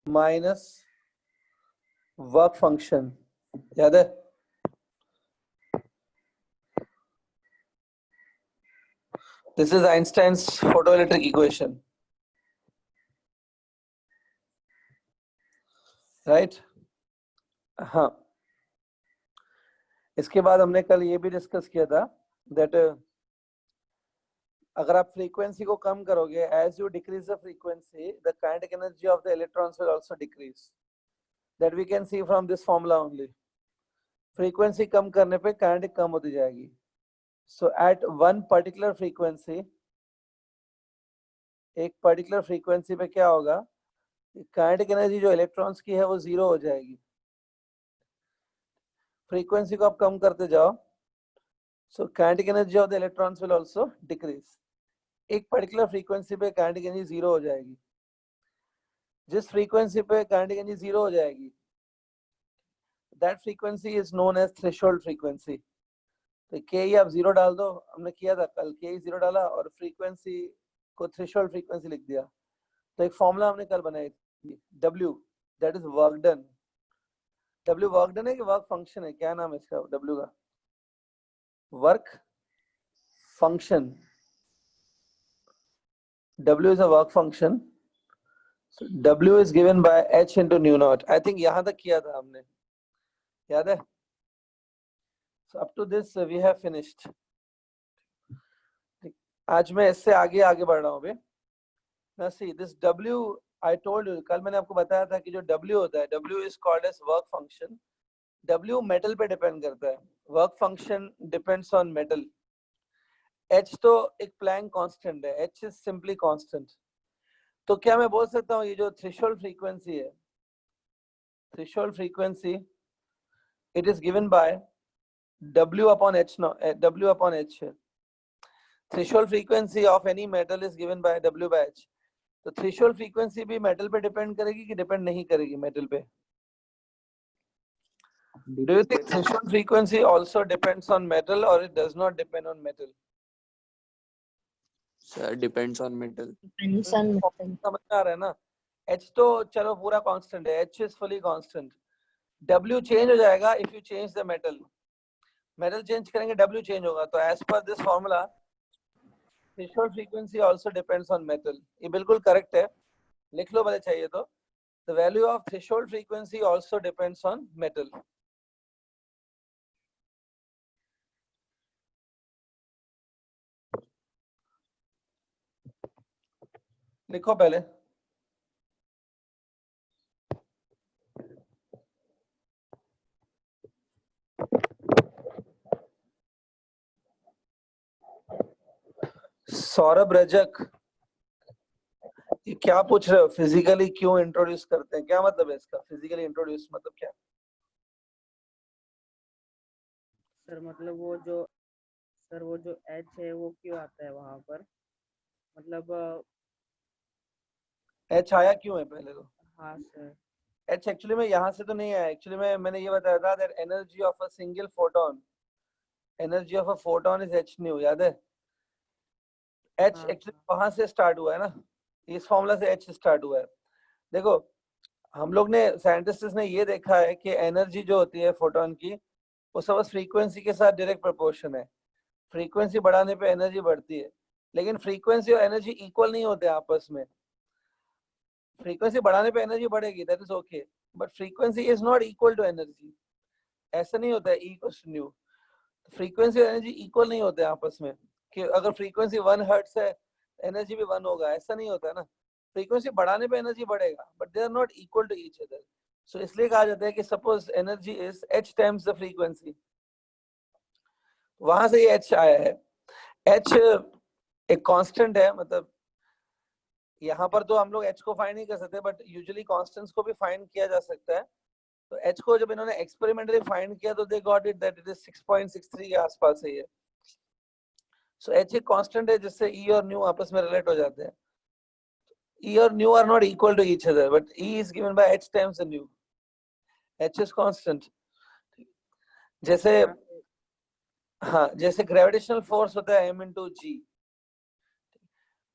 Minus work function, याद है? This is Einstein's photoelectric equation, right? हाँ, इसके बाद हमने कल ये भी डिस्कस किया था दैट अगर आप फ्रीक्वेंसी को कम करोगे, as you decrease the frequency the kinetic energy of the electrons will also decrease, that we can see from this formula only. Frequency कम करने पे काइनेटिक कम होती जाएगी। So at one particular frequency, एक पर्टिकुलर फ्रीक्वेंसी पे क्या होगा, काइनेटिक एनर्जी जो इलेक्ट्रॉन्स की है वो जीरो हो जाएगी। फ्रीक्वेंसी को आप कम करते जाओ, सो kinetic energy of the electrons will also decrease. एक पर्टिकुलर फ्रीक्वेंसी पे काइनेटिक एनर्जी जीरो हो जाएगी। जिस फ्रीक्वेंसी पे काइनेटिक एनर्जी जीरो हो जाएगी, that frequency is known as threshold frequency. तो के ही आप जीरो डाल दो, हमने किया था कल, के ही जीरो डाला और फ्रीक्वेंसी को थ्रेशोल्ड फ्रीक्वेंसी लिख दिया। तो एक फॉर्मूला हमने कल बनाई थी, W, that is work done. W work done है कि वर्क फंक्शन है? क्या नाम है इसका W का? Work function. W is a work function. So W is given by H into nu naught. I think यहाँ तक किया था हमने, याद है? So up to this we have finished. आज मैं इससे आगे बढ़ रहा हूँ अभी। Now see this W, I told you, कल मैंने आपको बताया था कि जो W होता है, W is called as work function. W metal पे डिपेंड करता है, work function depends on metal. H तो एक प्लैंक कांस्टेंट है, H इज सिंपली कांस्टेंट। तो क्या मैं बोल सकता हूँ ये जो थ्रेशोल्ड फ्रीक्वेंसी है, threshold frequency it is given bye W upon H, W upon H है। Threshold frequency of any metal is given bye W by H। तो थ्रेशोल्ड फ्रीक्वेंसी भी मेटल पे डिपेंड करेगी कि डिपेंड नहीं करेगी मेटल पे? Do you think threshold frequency also depends on metal or it does not depend on metal? Sir, depends on metal. Depends on metal. समझ में आ रहा है ना? H तो चलो पूरा कांस्टेंट है, H is fully constant. W change हो जाएगा if you change the metal. Metal change करेंगे W चेंज होगा। तो as per this formula, threshold frequency also depends on metal. ये बिल्कुल करेक्ट है, लिख लो भले चाहिए तो। The value of threshold frequency also depends on metal. लिखो पहले। सौरभ रजक, ये क्या पूछ रहे हो? फिजिकली क्यों इंट्रोड्यूस करते हैं, क्या मतलब है इसका? फिजिकली इंट्रोड्यूस मतलब क्या? सर मतलब वो जो H है वो क्यों आता है वहां पर, मतलब H आया क्यों है पहले तो? हाँ सर। H एक्चुअली में यहाँ से तो नहीं आया। एक्चुअली में मैंने ये बताया था that energy of a single photon, energy of a photon is H new, याद है? H एक्चुअली वहां से स्टार्ट हुआ है ना, इस फॉर्मूला से H स्टार्ट हुआ है। देखो हम लोग ने, साइंटिस्ट्स ने ये देखा है कि एनर्जी जो होती है फोटोन की, वो सब फ्रीक्वेंसी के साथ डायरेक्ट प्रोपोर्शन है। फ्रीक्वेंसी बढ़ाने पे एनर्जी बढ़ती है, लेकिन फ्रीक्वेंसी और एनर्जी इक्वल नहीं होते आपस में। फ्रीक्वेंसी बढ़ाने पे एनर्जी बढ़ेगी, that is okay, but frequency is not equal to energy. ऐसा नहीं होता है E equals to nu. Frequency और एनर्जी इक्वल नहीं होते आपस में, कि अगर फ्रीक्वेंसी 1 हर्ट्ज है एनर्जी भी 1 होगा, ऐसा नहीं होता है ना। फ्रीक्वेंसी बढ़ाने पे एनर्जी बढ़ेगा, but they are not equal to each other. So इसलिए कहा जाता है कि suppose energy is H times the frequency, वहां से ये H आया है। H एक कांस्टेंट है, मतलब यहाँ पर तो हम लोग H को फाइंड नहीं कर सकते, बट यूजुअली कांस्टेंट्स को भी फाइंड किया जा सकता है। तो H को जब इन्होंने एक्सपेरिमेंटली फाइंड किया तो they got it that it is 6.63 के आसपास है ये। सो H एक कांस्टेंट है जिससे E और न्यू आपस में रिलेट हो जाते हैं। E और nu are not equal to each other, but E is given by H times the nu. H is constant. जैसे हाँ, जैसे ग्रेविटेशनल फोर्स होता है M into G,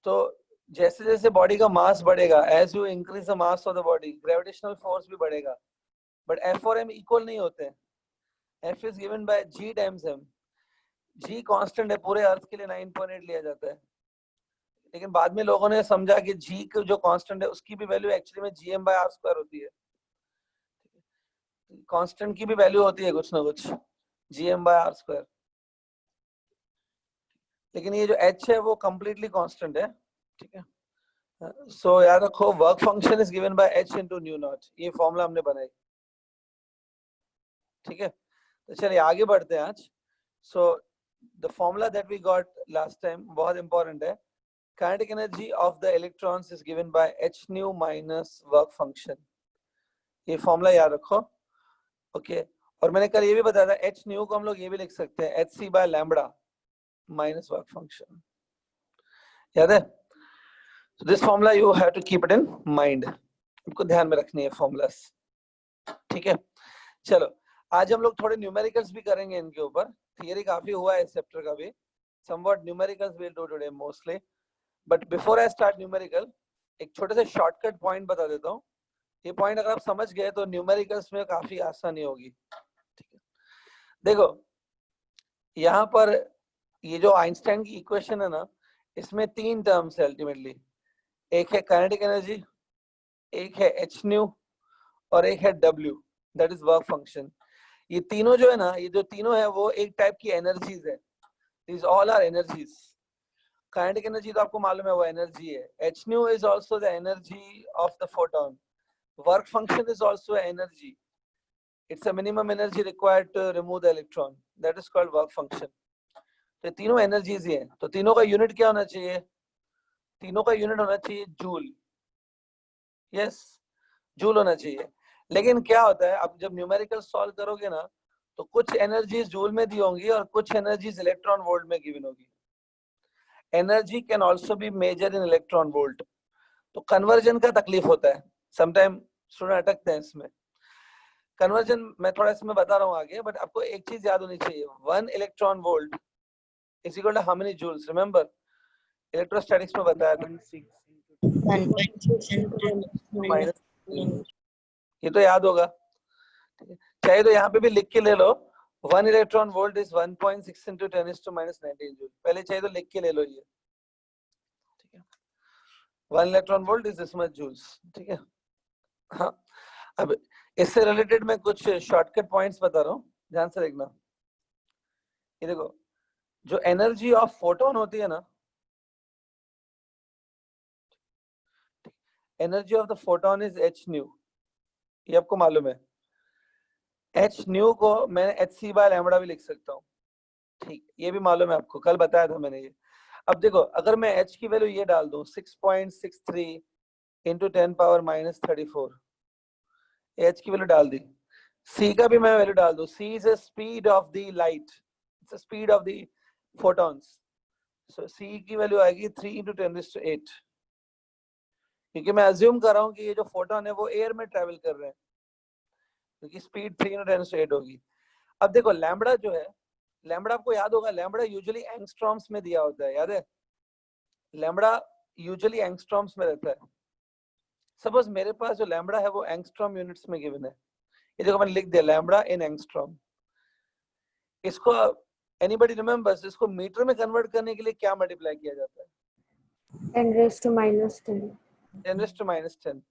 तो जैसे जैसे बॉडी का मास बढ़ेगा, as you increase the mass of the body, gravitational force भी बढ़ेगा, बट F और M इक्वल नहीं होते हैं। F is given by G times M। G constant है, पूरे अर्थ के लिए 9.8 लिया जाता है, लेकिन बाद में लोगों ने समझा कि G का जो कांस्टेंट है उसकी भी वैल्यू एक्चुअली में Gm/r² होती है। कांस्टेंट की भी वैल्यू होती है कुछ ना कुछ, Gm/r², लेकिन ये जो H है वो कंप्लीटली कांस्टेंट है, ठीक है। सो याद रखो, work function is given by H into new not, ये फॉर्मूला हमने बनाई, ठीक है। तो चलिए आगे बढ़ते हैं आज। So the formula that we got last time बहुत इंपॉर्टेंट है। Kinetic energy of the electrons is given by H nu minus work function, ये फॉर्मूला याद रखो, ओके। और मैंने कल ये भी बताया था, H nu को हम लोग ये भी लिख सकते हैं hc/λ माइनस वर्क फंक्शन, याद है। So this formula you have to keep it in mind, आपको ध्यान में रखनी है फॉर्मूलास, ठीक है। चलो आज हम लोग थोड़े न्यूमेरिकल्स भी करेंगे इनके ऊपर, थियरी काफी हुआ है इस चैप्टर का भी, somewhat numericals we'll do today mostly, but before I start numerical एक छोटे से शॉर्टकट पॉइंट बता देता हूँ। ये पॉइंट अगर आप समझ गए तो न्यूमेरिकल्स में काफी आसानी होगी, ठीक है। देखो यहाँ पर ये जो आइंस्टाइन की इक्वेशन है ना, इसमें 3 टर्म्स है अल्टीमेटली, एक है काइनेटिक एनर्जी, एक है H nu और एक है W, that is work function. ये तीनों जो है ना, ये जो तीनों है वो एक टाइप की एनर्जीज है, these all are energies. Kinetic energy तो आपको मालूम है वो एनर्जी है, H nu is also the energy of the photon, work function is also energy, it's a minimum energy required to remove the electron, that is called work function. तो तीनों energies ही हैं, तो तीनों का यूनिट क्या होना चाहिए, तीनों का यूनिट होना चाहिए जूल, यस जूल होना चाहिए। लेकिन क्या होता है, आप जब न्यूमेरिकल सॉल्व करोगे ना, तो कुछ एनर्जीज जूल में दी होंगी और कुछ एनर्जीज इलेक्ट्रॉन वोल्ट में गिवन होगी। Energy can also be measured in electron volt, तो कन्वर्जन का तकलीफ होता है, समटाइम स्टूडेंट अटकते हैं इसमें। कन्वर्जन मैं थोड़ा इसमें बता रहा हूँ आगे, बट आपको एक चीज याद होनी चाहिए, 1 electron volt is equal to how many joules, remember electrostatics में बताया था, 1.6 ये तो याद होगा, चाहे तो यहाँ पे भी लिख के ले लो, 1 electron volt is 1.6 into 10⁻⁻19 joule, पहले चाहे तो लिख के ले लो ये, ठीक है। 1 electron volt is this much joules, ठीक है। हाँ, अब इससे रिलेटेड मैं कुछ शॉर्टकट पॉइंट्स बता रहा हूँ, ध्यान से देखना। ये देखो, जो एनर्जी ऑफ फोटोन होती है ना, energy of the photon is H nu, ये आपको मालूम है। H nu को मैं hc/λ भी लिख सकता हूँ, ठीक, ये भी मालूम है आपको, कल बताया था मैंने ये। अब देखो, अगर मैं H की वैल्यू ये डाल दूं 6.63 into 10⁻⁻34, H की वैल्यू डाल दी, C का भी मैं वैल्यू डाल दूं, C is the speed of the light, it's the speed of the photons, so C की वैल्यू आएगी 3 into 10⁸, क्योंकि मैं अज्यूम कर रहा हूँ कि ये जो फोटोन है वो एयर में ट्रेवल कर रहे हैं, क्योंकि स्पीड 3 into 10⁸ होगी। अब देखो लैम्बडा जो है, लैम्बडा आपको याद होगा, लैम्बडा यूजुअली एंगस्ट्रॉम्स में दिया होता है, याद है, लैम्बडा यूजुअली एंगस्ट्रॉम्स में रहता है। सपोज मेरे पास जो लैम्बडा है वो एंगस्ट्रॉम यूनिट्स में गिवन है, ये देखो मैंने लिख दिया लैम्बडा इन एंगस्ट्रॉम। इसको एनीबॉडी रिमेंबर्स, इसको मीटर में कन्वर्ट करने के लिए क्या मल्टीप्लाई किया जाता है, 10⁻⁻10 10⁻⁻10।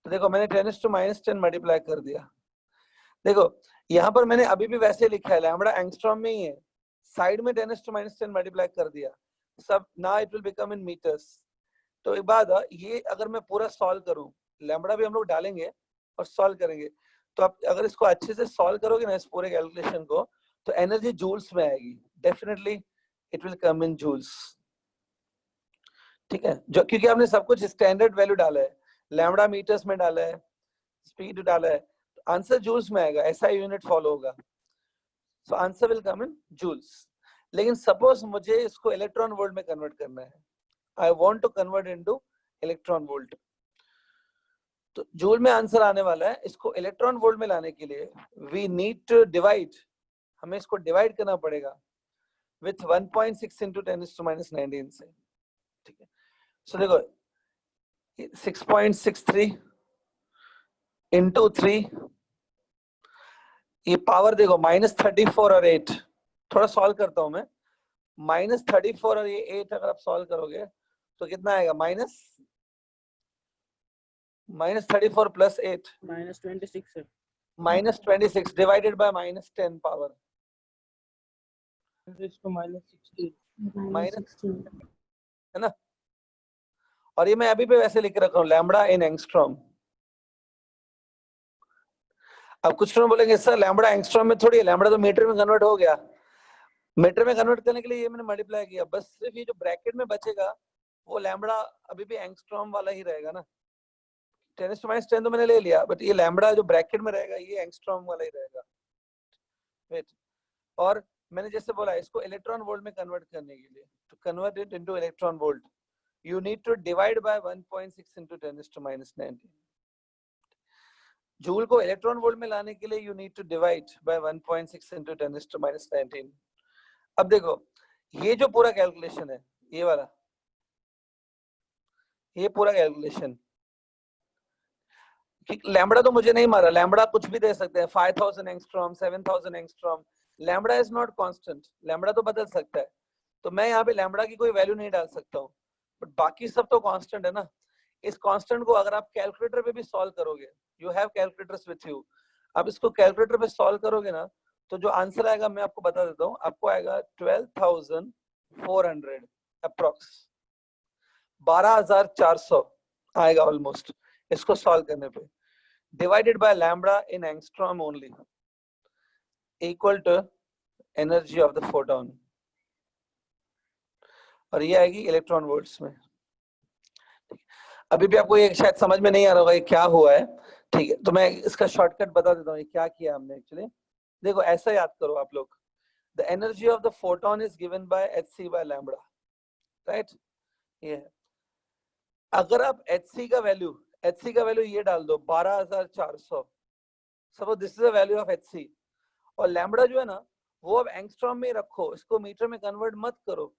तो देखो मैंने 10⁻⁻10 मल्टीप्लाई कर दिया। देखो यहाँ पर मैंने अभी भी वैसे लिखा है, लैम्बडा एंगस्ट्रॉम में ही है, साइड में 10⁻⁻10 मल्टीप्लाई कर दिया सब, now it will become in meters. तो एक बात है, ये अगर मैं पूरा सॉल्व करूं, लैम्बडा भी हम लोग डालेंगे और सॉल्व करेंगे, तो आप अगर इसको अच्छे से सॉल्व करोगे ना इस पूरे कैलकुलेशन को, तो एनर्जी जूल्स में आएगी, definitely it will come in joules, ठीक है। जो क्योंकि आपने सब कुछ स्टैंडर्ड वैल्यू डाला है, लैम्बडा मीटर्स में डाला है, स्पीड डाला है, आंसर जूल्स में आएगा, ऐसा यूनिट फॉलो होगा, so answer will come in joules. लेकिन सपोज मुझे इसको इलेक्ट्रॉन वोल्ट में कन्वर्ट करना है, I want to convert into electron volt, तो जूल में आंसर आने वाला है। इसको इलेक्ट्रॉन वोल्ट में लाने के लिए वी नीड टू डिवाइड, हमें इसको डिवाइड करना पड़ेगा विथ 1.6 into 10⁻⁻19 से, ठीक है। सो देखो 6.63 into 3, ये पावर देखो -34 और 8, थोड़ा सॉल्व करता हूं मैं। -34 और ये 8 अगर आप सॉल्व करोगे तो कितना आएगा? -34 प्लस 8 -26 है। -26 डिवाइडेड बाय -10 पावर इसको -16 -16 है ना। और ये मैं अभी भी वैसे लिख रखा हूँ, लैम्बडा इन एंगस्ट्रॉम। अब कुछ लोग बोलेंगे सर लैम्बडा एंगस्ट्रॉम में थोड़ी है, लैम्बडा तो मीटर में कन्वर्ट हो गया। मीटर में कन्वर्ट करने के लिए ये मैंने मल्टीप्लाई किया, बस सिर्फ ये जो ब्रैकेट में बचेगा वो लैम्बडा अभी भी एंगस्ट्रॉम वाला ही रहेगा ना। 10⁻10 तो मैंने ले लिया, बट ये लैम्बडा जो ब्रैकेट में रहेगा ये एंगस्ट्रॉम वाला ही रहेगा। वेट, और मैंने जैसे बोला इसको इलेक्ट्रॉन वोल्ट में कन्वर्ट करने के लिए, to convert it into electron volt you need to divide by 1.6 into 10⁻19। Joule को इलेक्ट्रॉन वोल्ट में लाने के लिए you need to divide by 1.6 into 10⁻19। अब देखो ये जो पूरा कैलकुलेशन है, ये वाला, ये पूरा कैलकुलेशन, लैम्बडा तो मुझे नहीं मारा, लैम्बडा कुछ भी दे सकते हैं, 5000 angstrom, 7000 angstrom. Lambda is not constant, lambda तो बदल सकता है, तो मैं यहाँ पे लैम्बडा की कोई वैल्यू नहीं डाल सकता हूँ, बट बाकी सब तो कांस्टेंट है ना। इस कांस्टेंट को अगर आप कैलकुलेटर पे भी सॉल्व करोगे, you have calculators with you, आप इसको कैलकुलेटर पे सॉल्व करोगे ना, तो जो आंसर आएगा मैं आपको बता देता हूँ, आपको आएगा 12,400 अप्रोक्स, 12,400 आएगा ऑलमोस्ट इसको सॉल्व करने पे, divided by lambda in angstrom only, equal to energy of the photon, और ये आएगी इलेक्ट्रॉन वोल्ट्स में। अभी भी आपको ये शायद समझ में नहीं आ रहा होगा ये क्या हुआ है, ठीक है, तो मैं इसका शॉर्टकट बता देता हूँ ये क्या किया हमने एक्चुअली। देखो ऐसा याद करो आप लोग, the energy of the photon is given by hc by lambda, right. ये अगर आप hc का वैल्यू ये डाल दो 12,400, suppose this is the value of hc, और लैम्बडा जो है ना वो अब एंगस्ट्रॉम में रखो, इसको मीटर में कन्वर्ट मत करो।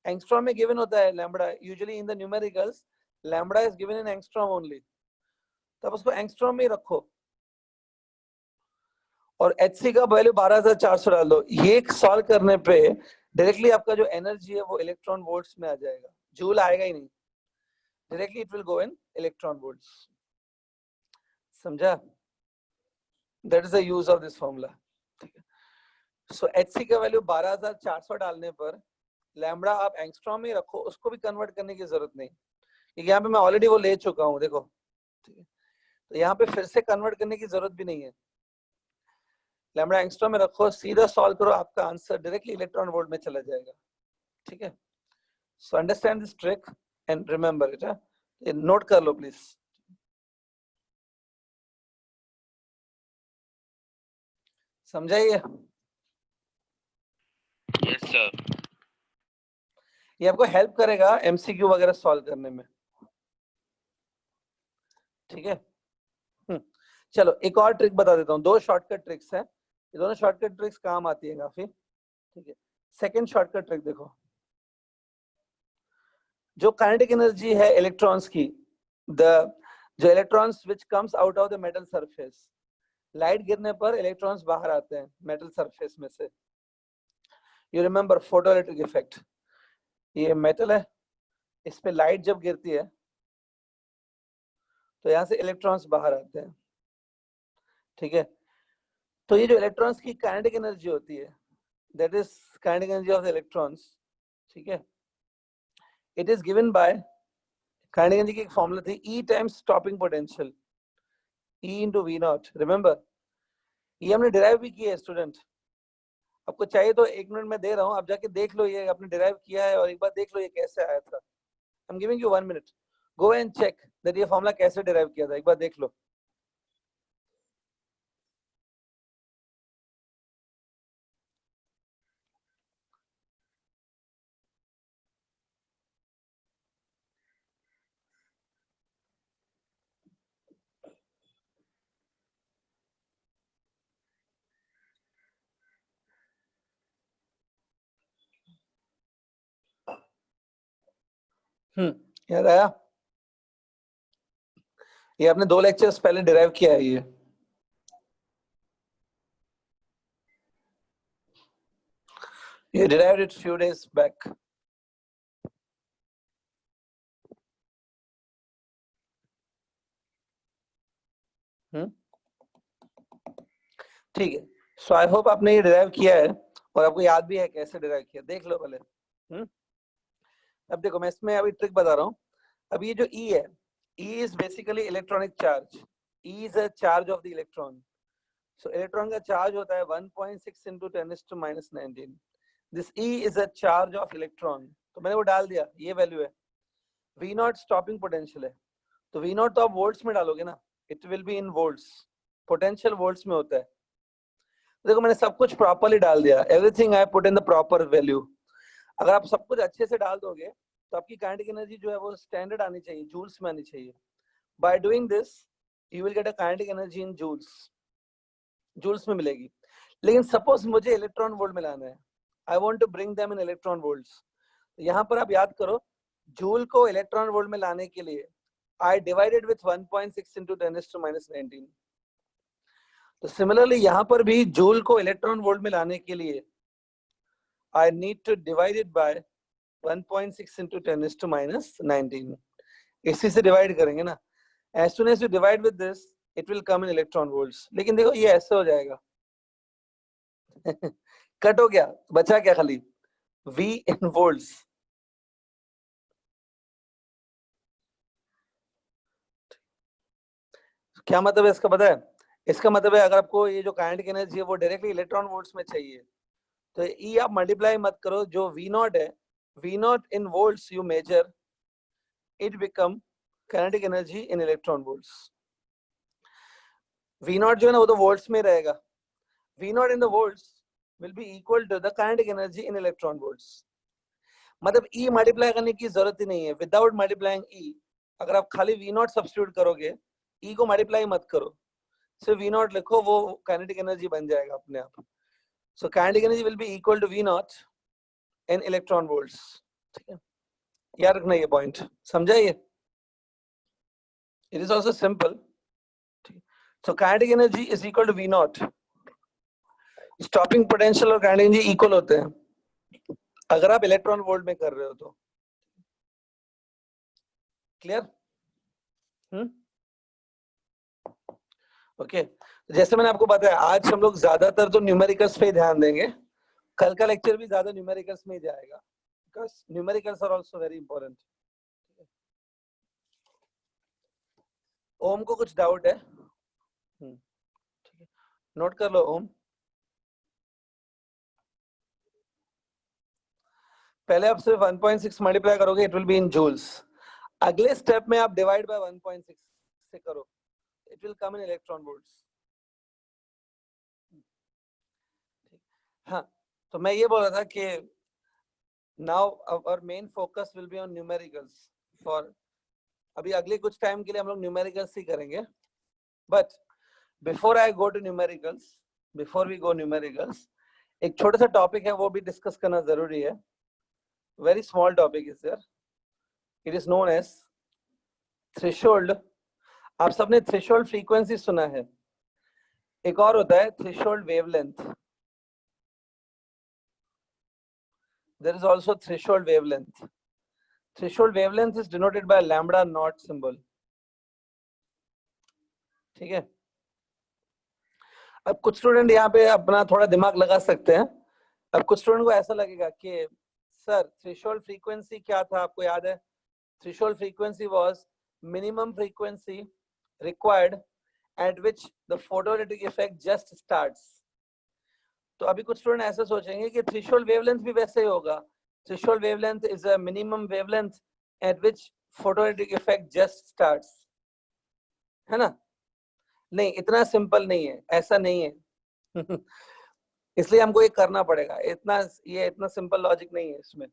एंगस्ट्रॉम में गिवन होता है lambda, usually in the numericals lambda is given in angstrom only, तब उसको एंगस्ट्रॉम में ही रखो, और hc का वैल्यू 12,400 डाल दो। ये सॉल्व करने पे डायरेक्टली आपका जो एनर्जी है वो इलेक्ट्रॉन वोल्ट्स में आ जाएगा, जूल आएगा ही नहीं, directly it will go in electron volts. समझा? That is the use of this formula. ठीक है, सो hc का वैल्यू 12,400 डालने पर लैम्बडा आप एंगस्ट्रॉम में रखो, उसको भी कन्वर्ट करने की जरूरत नहीं, क्योंकि यहाँ पे मैं ऑलरेडी वो ले चुका हूँ, देखो। ठीक है, तो यहाँ पे फिर से कन्वर्ट करने की जरूरत भी नहीं है, लैम्बडा एंगस्ट्रॉम में रखो, सीधा सॉल्व करो, आपका आंसर डायरेक्टली इलेक्ट्रॉन वोल्ट में चला जाएगा। ठीक है, so understand this trick and remember it, note कर लो प्लीज। समझाइए? Yes sir. ये आपको हेल्प करेगा एमसीक्यू वगैरह सॉल्व करने में। ठीक है, चलो एक और ट्रिक बता देता हूँ, दो शॉर्टकट ट्रिक्स हैं, ये दोनों शॉर्टकट ट्रिक्स काम आती है काफी। ठीक है, सेकंड शॉर्टकट ट्रिक देखो, जो काइनेटिक एनर्जी है इलेक्ट्रॉन्स की, जो electrons which comes out of the metal surface, light गिरने पर इलेक्ट्रॉन्स बाहर आते हैं मेटल सरफेस में से। यू रिमेंबर फोटोइलेक्ट्रिक इफेक्ट, ये मेटल है, इस पे लाइट जब गिरती है तो यहाँ से इलेक्ट्रॉन्स बाहर आते हैं। ठीक है, तो ये जो इलेक्ट्रॉन्स की काइनेटिक एनर्जी होती है, that is kinetic energy of the electrons. ठीक है, it is given bye, kinetic energy की एक फॉर्मूला थी, E times stopping potential, E into V naught, remember. ये हमने डिराइव भी किया है स्टूडेंट, आपको चाहिए तो 1 मिनट में दे रहा हूँ, आप जाके देख लो ये आपने डिराइव किया है, और एक बार देख लो ये कैसे आया था। I am giving you 1 minute, go and check that ये फॉर्मूला कैसे डिराइव किया था, एक बार देख लो। याद आया? ये आपने 2 लेक्चर्स पहले डिराइव किया है ये derived it few days back. ठीक है, सो आई होप आपने ये डिराइव किया है और आपको याद भी है कैसे डिराइव किया, देख लो पहले। अब देखो मैं इसमें अभी ट्रिक बता रहा हूँ। अब ये जो E है, E is basically electronic charge. E is a charge of the electron. So electron का charge होता है 1.6 into 10 raised to minus 19. This E is a charge of electron. तो मैंने वो डाल दिया, ये वैल्यू है। V नॉट स्टॉपिंग पोटेंशियल है, तो V नॉट तो आप वोल्ट्स में डालोगे ना, it will be in volts, potential volts में होता है। देखो मैंने सब कुछ प्रॉपरली डाल दिया, everything I put in the proper value. अगर आप सब कुछ अच्छे से डाल दोगे तो आपकी काइनेटिक एनर्जी जो है वो स्टैंडर्ड आनी चाहिए, जूल्स में आनी चाहिए। By doing this you will get a kinetic energy in joules, joules में मिलेगी। लेकिन सपोज मुझे इलेक्ट्रॉन वोल्ट में लाना है, I want to bring them in electron volts. यहाँ पर आप याद करो, जूल को इलेक्ट्रॉन वोल्ट में लाने के लिए I divided with 1.6 into 10 raised to minus 19। तो सिमिलरली यहाँ पर भी जूल को इलेक्ट्रॉन वोल्ट में लाने के लिए I need to divide it by 1.6 into 10 raised to minus 19। इसी से डिवाइड करेंगे ना, as soon as you divide with this it will come in electron volts। लेकिन देखो ये ऐसे हो जाएगा कट हो गया, बचा क्या खाली V in volts। क्या मतलब है इसका पता है? इसका मतलब है अगर आपको ये जो काइनेटिक एनर्जी है वो डायरेक्टली इलेक्ट्रॉन वोल्ट्स में चाहिए तो E आप मल्टीप्लाई मत करो, जो V नॉट है, V nought in volts you measure, it become kinetic energy in electron volts. V nought जो है ना वो तो वोल्ट्स में रहेगा, V nought in the volts will be equal to the kinetic energy in electron volts. मतलब E multiply करने की जरूरत ही नहीं है, विदाउट मल्टीप्लाइंग E। अगर आप खाली V नॉट सब्स्टिट्यूट करोगे, E को मल्टीप्लाई मत करो, सिर्फ V नॉट लिखो, वो काइनेटिक एनर्जी बन जाएगा अपने आप। So kinetic energy will be equal to V nought in electron volts. ठीक है, याद रखना ये पॉइंट, समझा ये? It is also simple. So kinetic energy is equal to V nought. Stopping potential और काइनेटिक एनर्जी इक्वल होते हैं अगर आप इलेक्ट्रॉन वोल्ट में कर रहे हो तो। क्लियर? ओके, जैसे मैंने आपको बताया आज हम लोग ज्यादातर तो न्यूमेरिकल्स पे ध्यान देंगे, कल का लेक्चर भी ज्यादा न्यूमेरिकल्स में ही जाएगा, because numericals are also very important. Om को कुछ डाउट है? ठीक है, नोट कर लो ओम। पहले आप सिर्फ 1.6 मल्टीप्लाई करोगे, it will be in joules. अगले स्टेप में आप डिवाइड बाय 1.6 से करो, it will come in electron volts. हाँ, तो मैं ये बोल रहा था कि now our main focus will be on numericals for, अभी अगले कुछ टाइम के लिए हम लोग न्यूमेरिकल्स ही करेंगे। But before I go to numericals, before we go numericals, एक छोटा सा टॉपिक है वो भी डिस्कस करना जरूरी है। Very small topic is there, it is known as threshold. आप सबने थ्रेशोल्ड फ्रीक्वेंसी सुना है, एक और होता है threshold wavelength. There is also threshold wavelength. Threshold wavelength is denoted by lambda naught symbol. ठीक है, अब कुछ स्टूडेंट यहाँ पे अपना थोड़ा दिमाग लगा सकते हैं। अब कुछ स्टूडेंट को ऐसा लगेगा कि सर थ्रेशोल्ड फ्रीक्वेंसी क्या था, आपको याद है? Threshold frequency was minimum frequency required at which the photoelectric effect just starts. तो अभी कुछ स्टूडेंट ऐसा सोचेंगे कि थ्रेशोल्ड वेवलेंथ भी वैसे ही होगा, threshold wavelength is a minimum wavelength eight which photoelectric effect just starts, है ना? नहीं, इतना सिंपल नहीं है, ऐसा नहीं है इसलिए हमको ये करना पड़ेगा, इतना सिंपल लॉजिक नहीं है इसमें।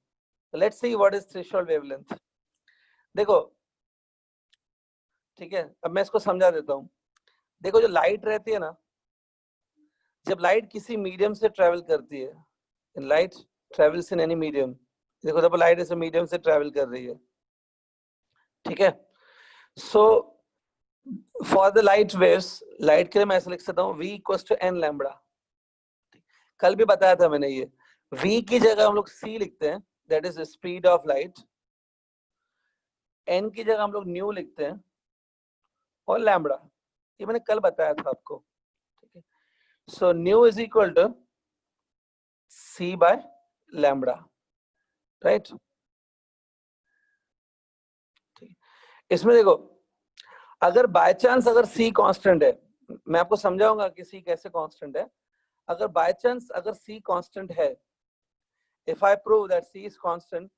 Let's see what is threshold wavelength. देखो ठीक है, अब मैं इसको समझा देता हूँ। देखो जो लाइट रहती है ना, जब लाइट किसी मीडियम से ट्रेवल करती है, light travels in any medium, देखो जब लाइट ऐसे मीडियम से ट्रेवल कर रही है, ठीक है, so for the light waves, light के लिए मैं ऐसा लिख सकता हूँ v equals to n lambda. कल भी बताया था मैंने ये, v की जगह हम लोग c लिखते हैं, that is speed of light, n की जगह हम लोग न्यू लिखते हैं और लैम्बडा, ये मैंने कल बताया था आपको, ठीक है। So nu is equal to c by lambda, right. इसमें देखो, अगर बाय चांस अगर c कांस्टेंट है, मैं आपको समझाऊंगा कि c कैसे कांस्टेंट है। अगर बाय चांस अगर c कांस्टेंट है, if I prove that c is constant,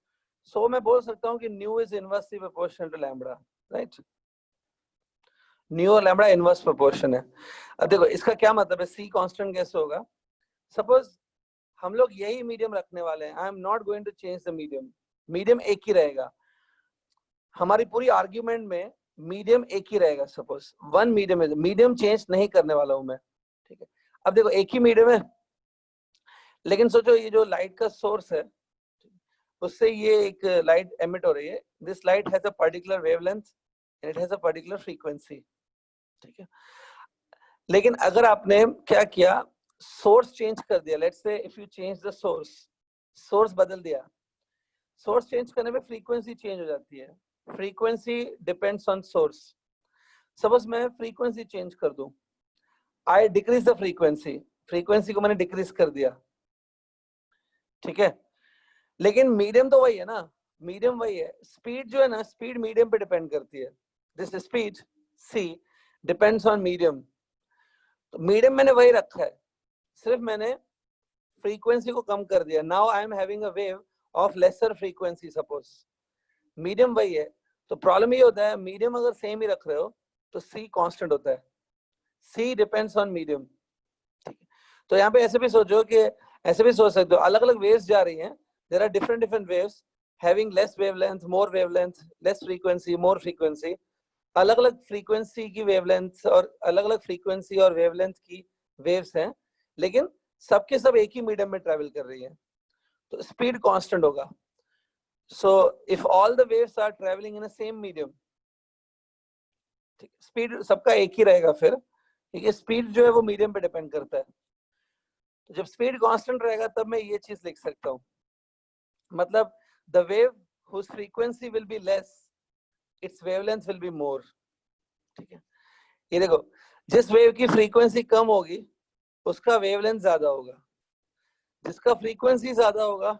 so मैं बोल सकता हूं कि nu is inversely proportional to lambda, right. Nu और लैम्बडा इनवर्स प्रोपोर्शन है। अब देखो इसका क्या मतलब है, c कांस्टेंट कैसे होगा। सपोज हम लोग यही मीडियम रखने वाले हैं, I am not going to change the medium, medium एक ही रहेगा हमारी पूरी आर्ग्यूमेंट में, मीडियम एक ही रहेगा। सपोज वन मीडियम है, मीडियम चेंज नहीं करने वाला हूं मैं, ठीक है। अब देखो एक ही मीडियम है, लेकिन सोचो ये जो लाइट का सोर्स है, उससे ये एक लाइट एमिट हो रही है, this light has a particular wavelength and it has a particular frequency, ठीक है। लेकिन अगर आपने क्या किया, सोर्स चेंज कर दिया, let's say if you change the source, source बदल दिया, सोर्स चेंज करने में फ्रीक्वेंसी चेंज हो जाती है, frequency depends on source. Suppose मैं फ्रीक्वेंसी चेंज कर दूं, आई डिक्रीज द फ्रीक्वेंसी, फ्रीक्वेंसी को मैंने डिक्रीज कर दिया, ठीक है। लेकिन मीडियम तो वही है ना, मीडियम वही है, स्पीड जो है ना, स्पीड मीडियम पे डिपेंड करती है, this speed c depends on medium. तो मीडियम मैंने वही रखा है, सिर्फ मैंने फ्रीक्वेंसी को कम कर दिया, now I am having a wave of lesser frequency, suppose medium वही है। तो प्रॉब्लम ये होता है, मीडियम अगर सेम ही रख रहे हो तो c कांस्टेंट होता है, c डिपेंड्स ऑन मीडियम, ठीक है। तो यहाँ पे ऐसे भी सोचो कि ऐसे भी सोच सकते हो, अलग अलग वेव्स जा रही हैं, there are different different waves having less wavelength, more wavelength, less frequency, more frequency, अलग अलग फ्रीक्वेंसी की वेवलेंथ और अलग अलग फ्रीक्वेंसी और वेवलेंथ की वेव्स हैं, लेकिन सबके सब एक ही मीडियम में ट्रैवल कर रही है, तो स्पीड कांस्टेंट होगा। So if all the waves are travelling in a same medium, speed सबका एक ही रहेगा फिर, ठीक है। स्पीड जो है वो मीडियम पे डिपेंड करता है, तो जब स्पीड कांस्टेंट रहेगा तब मैं ये चीज लिख सकता हूँ, मतलब the wave whose frequency will be less, its wavelength will be more, ठीक है। ये देखो, जिस वेव की फ्रीक्वेंसी कम होगी उसका वेवलेंथ ज्यादा होगा, जिसका फ्रीक्वेंसी ज्यादा होगा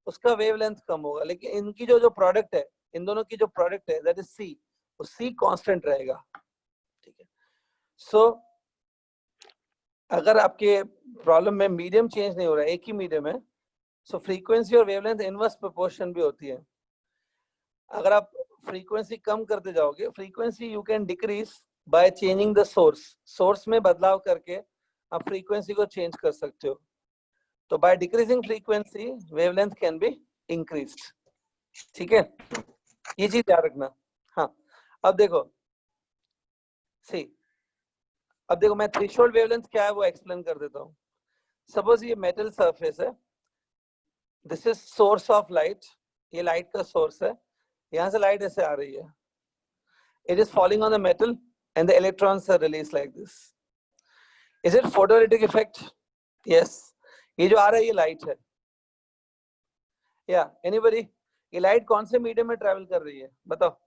उसका वेवलेंथ कम होगा, लेकिन इनकी जो प्रोडक्ट है, इन दोनों की जो प्रोडक्ट है दैट इज c, वो c कांस्टेंट रहेगा, ठीक है। सो अगर आपके प्रॉब्लम में मीडियम चेंज नहीं हो रहा है, एक ही मीडियम है, सो फ्रीक्वेंसी और वेवलेंथ इनवर्स प्रोपोर्शन भी होती है। अगर आप फ्रीक्वेंसी कम करते जाओगे, frequency you can decrease by changing the source, source में बदलाव करके आप फ्रीक्वेंसी को चेंज कर सकते हो, तो by decreasing frequency wavelength can be increased, ठीक है। ये चीज याद रखना। हाँ, अब देखो सी, अब देखो मैं थ्रेशोल्ड वेवलेंथ क्या है वो एक्सप्लेन कर देता हूँ। सपोज ये मेटल सरफेस है, this is source of light, ये लाइट का सोर्स है, यहाँ से लाइट ऐसे आ रही है, it is falling on the metal and the electrons are released like this. Is it photoelectric effect? Yes. ये जो आ रहा है ये लाइट है, या एनीबॉडी, ये लाइट कौन से मीडियम में ट्रैवल कर रही है बताओ।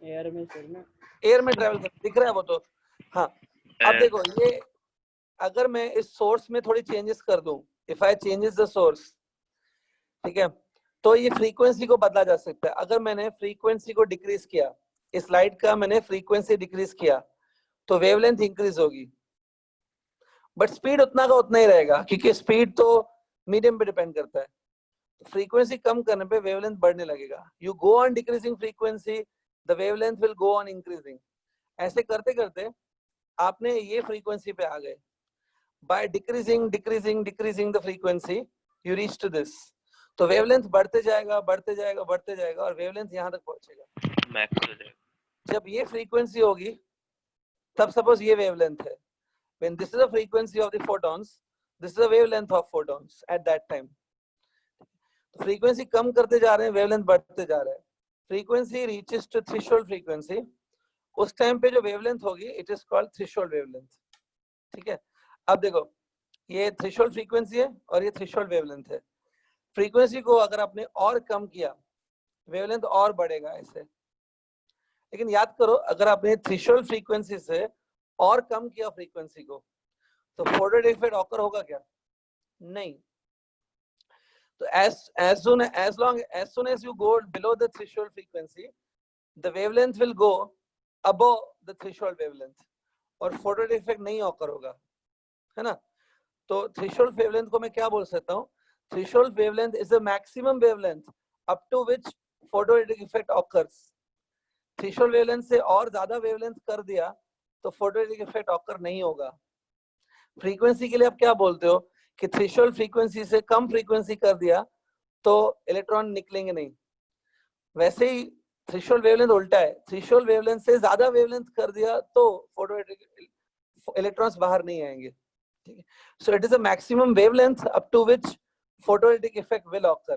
एयर में सर ना, एयर में ट्रैवल कर, दिख रहा है वो तो। हाँ, अब देखो ये अगर मैं इस सोर्स में थोड़ी चेंजेस कर दूं, if I changes the source, ठीक है, तो ये फ्रीक्वेंसी को बदला जा सकता है। अगर मैंने फ्रीक्वेंसी को डिक्रीज किया, इस लाइट का मैंने फ्रीक्वेंसी डिक्रीज किया, तो वेवलेंथ इंक्रीज होगी, बट स्पीड उतना का उतना ही रहेगा, क्योंकि स्पीड तो मीडियम पे डिपेंड करता है। फ्रीक्वेंसी कम करने पे वेवलेंथ बढ़ने लगेगा, you go on decreasing frequency, the wavelength will go on increasing, ऐसे करते करते आपने ये फ्रीक्वेंसी पे आ गए, by decreasing decreasing decreasing the frequency you reach to this, तो वेवलेंथ बढ़ते जाएगा बढ़ते जाएगा बढ़ते जाएगा और वेवलेंथ यहाँ तक पहुंचेगा, मैक्स हो जाएगा। जब ये फ्रीक्वेंसी होगी तब सपोज ये वेवलेंथ है, when this is the frequency of the photons, this is the wavelength of photons at that time. तो फ्रीक्वेंसी कम करते जा रहे हैं, वेवलेंथ बढ़ते जा रहा है, frequency reaches to threshold frequency, उस टाइम पे जो वेवलेंथ होगी it is called threshold wavelength. ठीक है, अब देखो ये थ्रेशोल्ड फ्रीक्वेंसी है और ये थ्रेशोल्ड वेवलेंथ है। फ्रीक्वेंसी को अगर आपने और कम किया वेवलेंथ और बढ़ेगा ऐसे, लेकिन याद करो अगर आपने थ्रेशोल्ड फ्रीक्वेंसी से और कम किया फ्रीक्वेंसी को तो फोटो इफेक्ट ऑकर होगा क्या? नहीं। तो as soon as you go below the threshold frequency, the wavelength will go above the threshold wavelength और फोटो इफेक्ट नहीं ऑकर होगा, है ना? तो थ्रेशोल्ड वेवलेंथ को मैं क्या बोल सकता हूँ? Threshold wavelength is the maximum wavelength up to which photoelectric effect occurs. Threshold wavelength से और ज्यादा वेवलेंथ कर दिया तो फोटोइलेक्ट्रिक इफेक्ट ऑकर नहीं होगा। फ्रीक्वेंसी के लिए आप क्या बोलते हो कि थ्रेशोल्ड फ्रीक्वेंसी से कम फ्रीक्वेंसी कर दिया तो इलेक्ट्रॉन निकलेंगे नहीं। वैसे ही थ्रेशोल्ड वेवलेंथ उल्टा है, थ्रेशोल्ड वेवलेंथ से ज्यादा वेवलेंथ कर दिया तो फोटोइलेक्ट्रिक इलेक्ट्रॉन्स बाहर नहीं आएंगे। So it is a maximum wavelength up to which photoelectric effect will occur.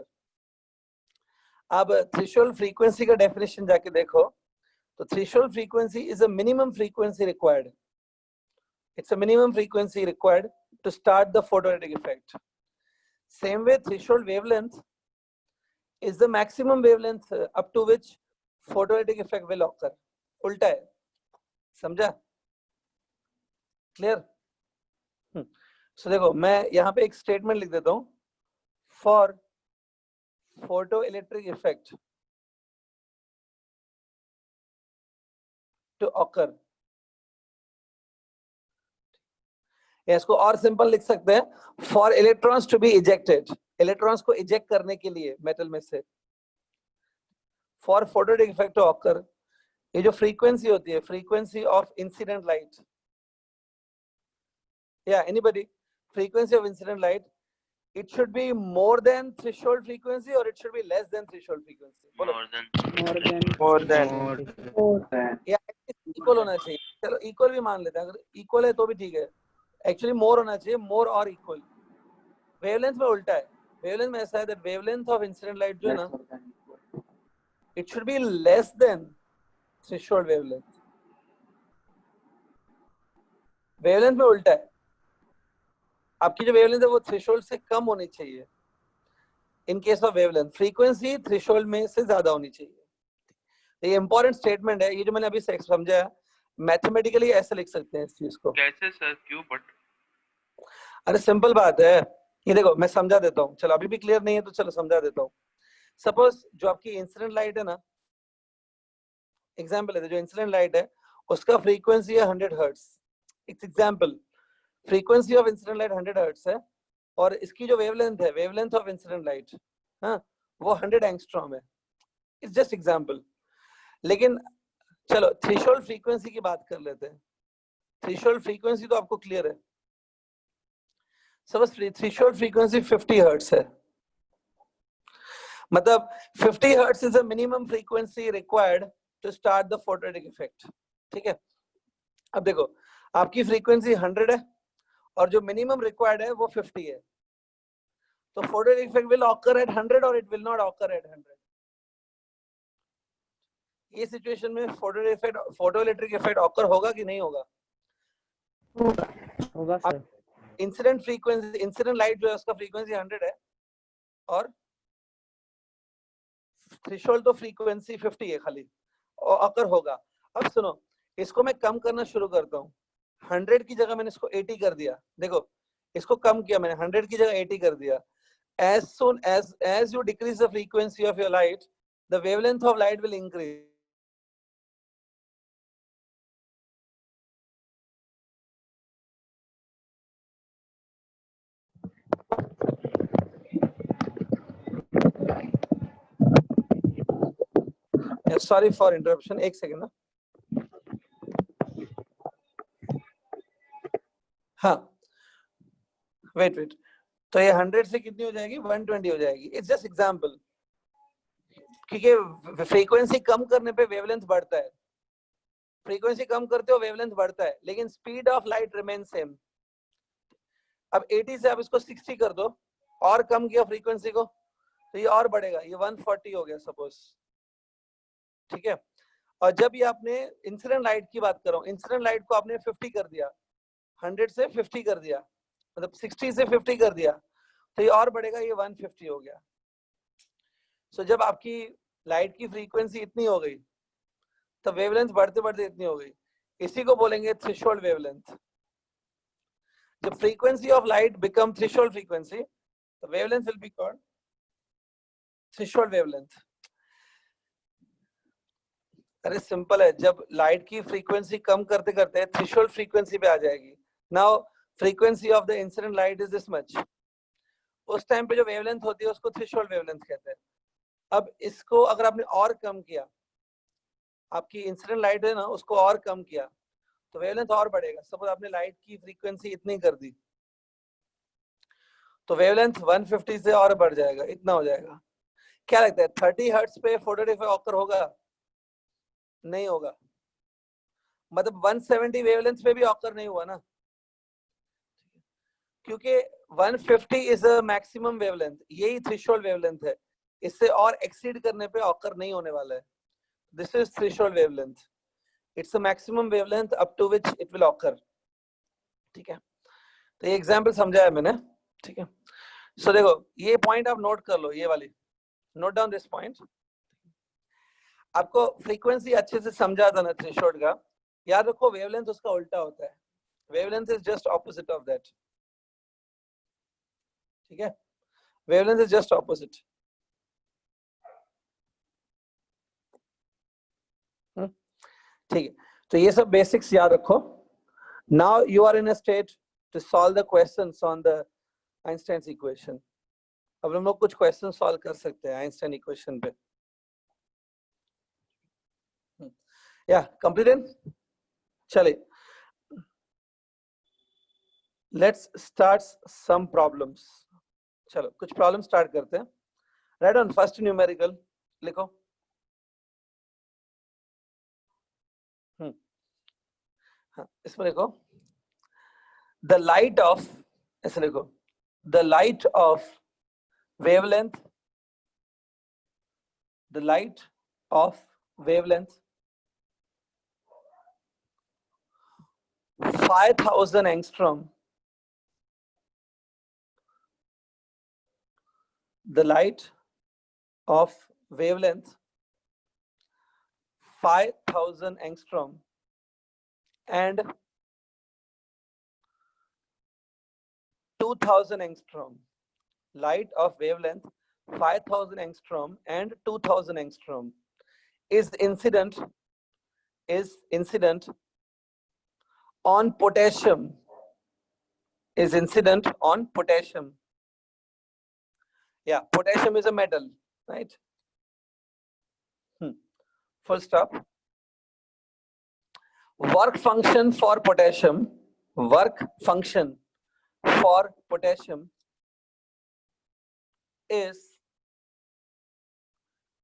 अब threshold frequency का definition जाके देखो तो threshold frequency is a minimum frequency required. It's a minimum frequency required to start the photoelectric effect. Same way threshold wavelength is the maximum wavelength up to which photoelectric effect will occur. उल्टा है, समझा? Clear? So देखो मैं यहाँ पे एक statement लिख देता हूँ, for photoelectric effect to occur, या इसको और सिंपल लिख सकते हैं, for electrons to be ejected, electrons को इजेक्ट करने के लिए मेटल में से, for photoelectric effect to occur, ये जो फ्रीक्वेंसी होती है फ्रीक्वेंसी ऑफ इंसिडेंट लाइट, या anybody, frequency of incident light, it should be more than threshold frequency or it should be less than threshold frequency? more than या equal होना चाहिए? चलो equal भी मान लेते हैं, अगर इक्वल है तो भी ठीक है। एक्चुअली मोर होना चाहिए, मोर और इक्वल। वेवलेंथ में उल्टा है, वेवलेंथ में ऐसा है that wavelength of incident light जो है ना it should be less than threshold wavelength. Wavelength में उल्टा है, आपकी जो वेवलेंथ है वो थ्रेशोल्ड से कम होनी चाहिए। In case of wavelength frequency threshold में से ज्यादा होनी चाहिए। ये इंपॉर्टेंट स्टेटमेंट है, ये जो मैंने अभी समझाया मैथमेटिकली ऐसे लिख सकते हैं इस चीज को। कैसे सर, क्यों? बट अरे सिंपल बात है, ये देखो मैं समझा देता हूँ, चलो अभी भी क्लियर नहीं है तो चलो समझा देता हूँ। सपोज जो आपकी इंसिडेंट लाइट है ना, एग्जाम्पल है, जो इंसिडेंट लाइट है उसका फ्रीक्वेंसी है 100 hertz. It's example, frequency of incident light 100 hertz है और इसकी जो वेवलेंथ है, वेवलेंथ ऑफ इंसिडेंट लाइट, हाँ, वो 100 एंगस्ट्रॉम है। It's just example. लेकिन चलो थ्रेशोल्ड फ्रीक्वेंसी की बात कर लेते हैं। थ्रेशोल्ड फ्रीक्वेंसी तो आपको क्लियर है, सपोज थ्रेशोल्ड फ्रीक्वेंसी 50 हर्ट्ज है, मतलब 50 hertz is the minimum frequency required to start the photoelectric effect. ठीक है, अब देखो आपकी फ्रीक्वेंसी 100 है और जो मिनिमम रिक्वायर्ड है वो 50 है, तो photoelectric effect will occur eight 100 और it will not occur eight 100। ये सिचुएशन में फोटोइलेक्ट्रिक इफेक्ट ऑकर होगा कि नहीं होगा? होगा sir. Incident frequency, incident light जो है उसका फ्रीक्वेंसी 100 है और थ्रेशोल्ड तो फ्रीक्वेंसी 50 है खाली, और ऑकर होगा। अब सुनो, इसको मैं कम करना शुरू करता हूँ, 100 की जगह मैंने इसको 80 कर दिया। देखो इसको कम किया मैंने, 100 की जगह 80 कर दिया। as soon as you decrease the frequency of your light, the wavelength of light will increase. Sorry for interruption, एक सेकंड ना। हाँ वेट, तो ये 100 से कितनी हो जाएगी? 120 हो जाएगी। इट्स जस्ट एग्जांपल, क्योंकि फ्रीक्वेंसी कम करने पे वेवलेंथ बढ़ता है, फ्रीक्वेंसी कम करते हो वेवलेंथ बढ़ता है, लेकिन speed of light remain same. अब 80 से आप इसको 60 कर दो और कम किया फ्रीक्वेंसी को तो ये और बढ़ेगा, ये 140 हो गया सपोज। ठीक है, और जब ये आपने इंसिडेंट लाइट की बात कर रहा हूँ, इंसिडेंट लाइट को आपने 50 कर दिया, 100 से 50 कर दिया, मतलब 60 से 50 कर दिया, तो ये और बढ़ेगा, ये 150 हो गया। सो जब आपकी लाइट की फ्रीक्वेंसी इतनी हो गई तो वेवलेंथ बढ़ते बढ़ते इतनी हो गई, इसी को बोलेंगे थ्रेशोल्ड वेवलेंथ। जब frequency of light become threshold frequency, the wavelength will be called threshold wavelength. अरे सिंपल है, जब लाइट की फ्रीक्वेंसी कम करते करते थ्रेशोल्ड फ्रीक्वेंसी पे आ जाएगी। Now frequency of the incident light is this much, उस टाइम पे जो वेवलेंथ होती है उसको थ्रेशोल्ड वेवलेंथ कहते हैं। अब इसको अगर आपने और कम किया, आपकी इंसिडेंट लाइट है ना, उसको और कम किया तो वेवलेंथ और बढ़ेगा। सपोज आपने लाइट की फ्रीक्वेंसी इतनी कर दी तो वेवलेंथ 150 से और बढ़ जाएगा, इतना हो जाएगा। क्या लगता है 30 हर्ट्ज पे फोटो डिटेक्टर ऑकर होगा? नहीं होगा। मतलब 170 वेवलेंथ पे भी ऑकर नहीं हुआ ना, क्योंकि 150 इज अ मैक्सिमम वेवलेंथ, यही थ्रेशोल्ड वेवलेंथ है। इससे और एक्सीड करने पे ऑकर नहीं होने वाला है। This is threshold wavelength, it's a maximum wavelength up to which it will occur. ठीक है, तो ये एग्जांपल समझाया मैंने। ठीक है, सो देखो ये पॉइंट आप नोट कर लो, ये वाली नोट डाउन दिस पॉइंट। आपको फ्रीक्वेंसी अच्छे से समझा था ना थ्रेशोल्ड का, याद रखो वेवलेंथ उसका उल्टा होता है, wavelength is just opposite of that. ठीक है, वेवलेंथ इज जस्ट ऑपोजिट। ठीक है, तो ये सब बेसिक्स याद रखो। Now you are in a state to solve the questions on the Einstein's equation. अब हम लोग कुछ क्वेश्चन सॉल्व कर सकते हैं आइंस्टाइन इक्वेशन पे। या कंप्लीटेड? चलिए लेट्स स्टार्ट सम प्रॉब्लम्स। चलो कुछ प्रॉब्लम स्टार्ट करते हैं। राइट ऑन फर्स्ट न्यूमेरिकल लिखो। हाँ, इसमें लिखो द लाइट ऑफ, ऐसे लिखो the light of wavelength, the light of wavelength 5000 angstrom, the light of wavelength 5000 angstrom and 2000 angstrom, light of wavelength 5000 angstrom and 2000 angstrom is incident on potassium, is incident on potassium. Yeah, potassium is a metal, right? Full stop. Work function for potassium, work function for potassium is,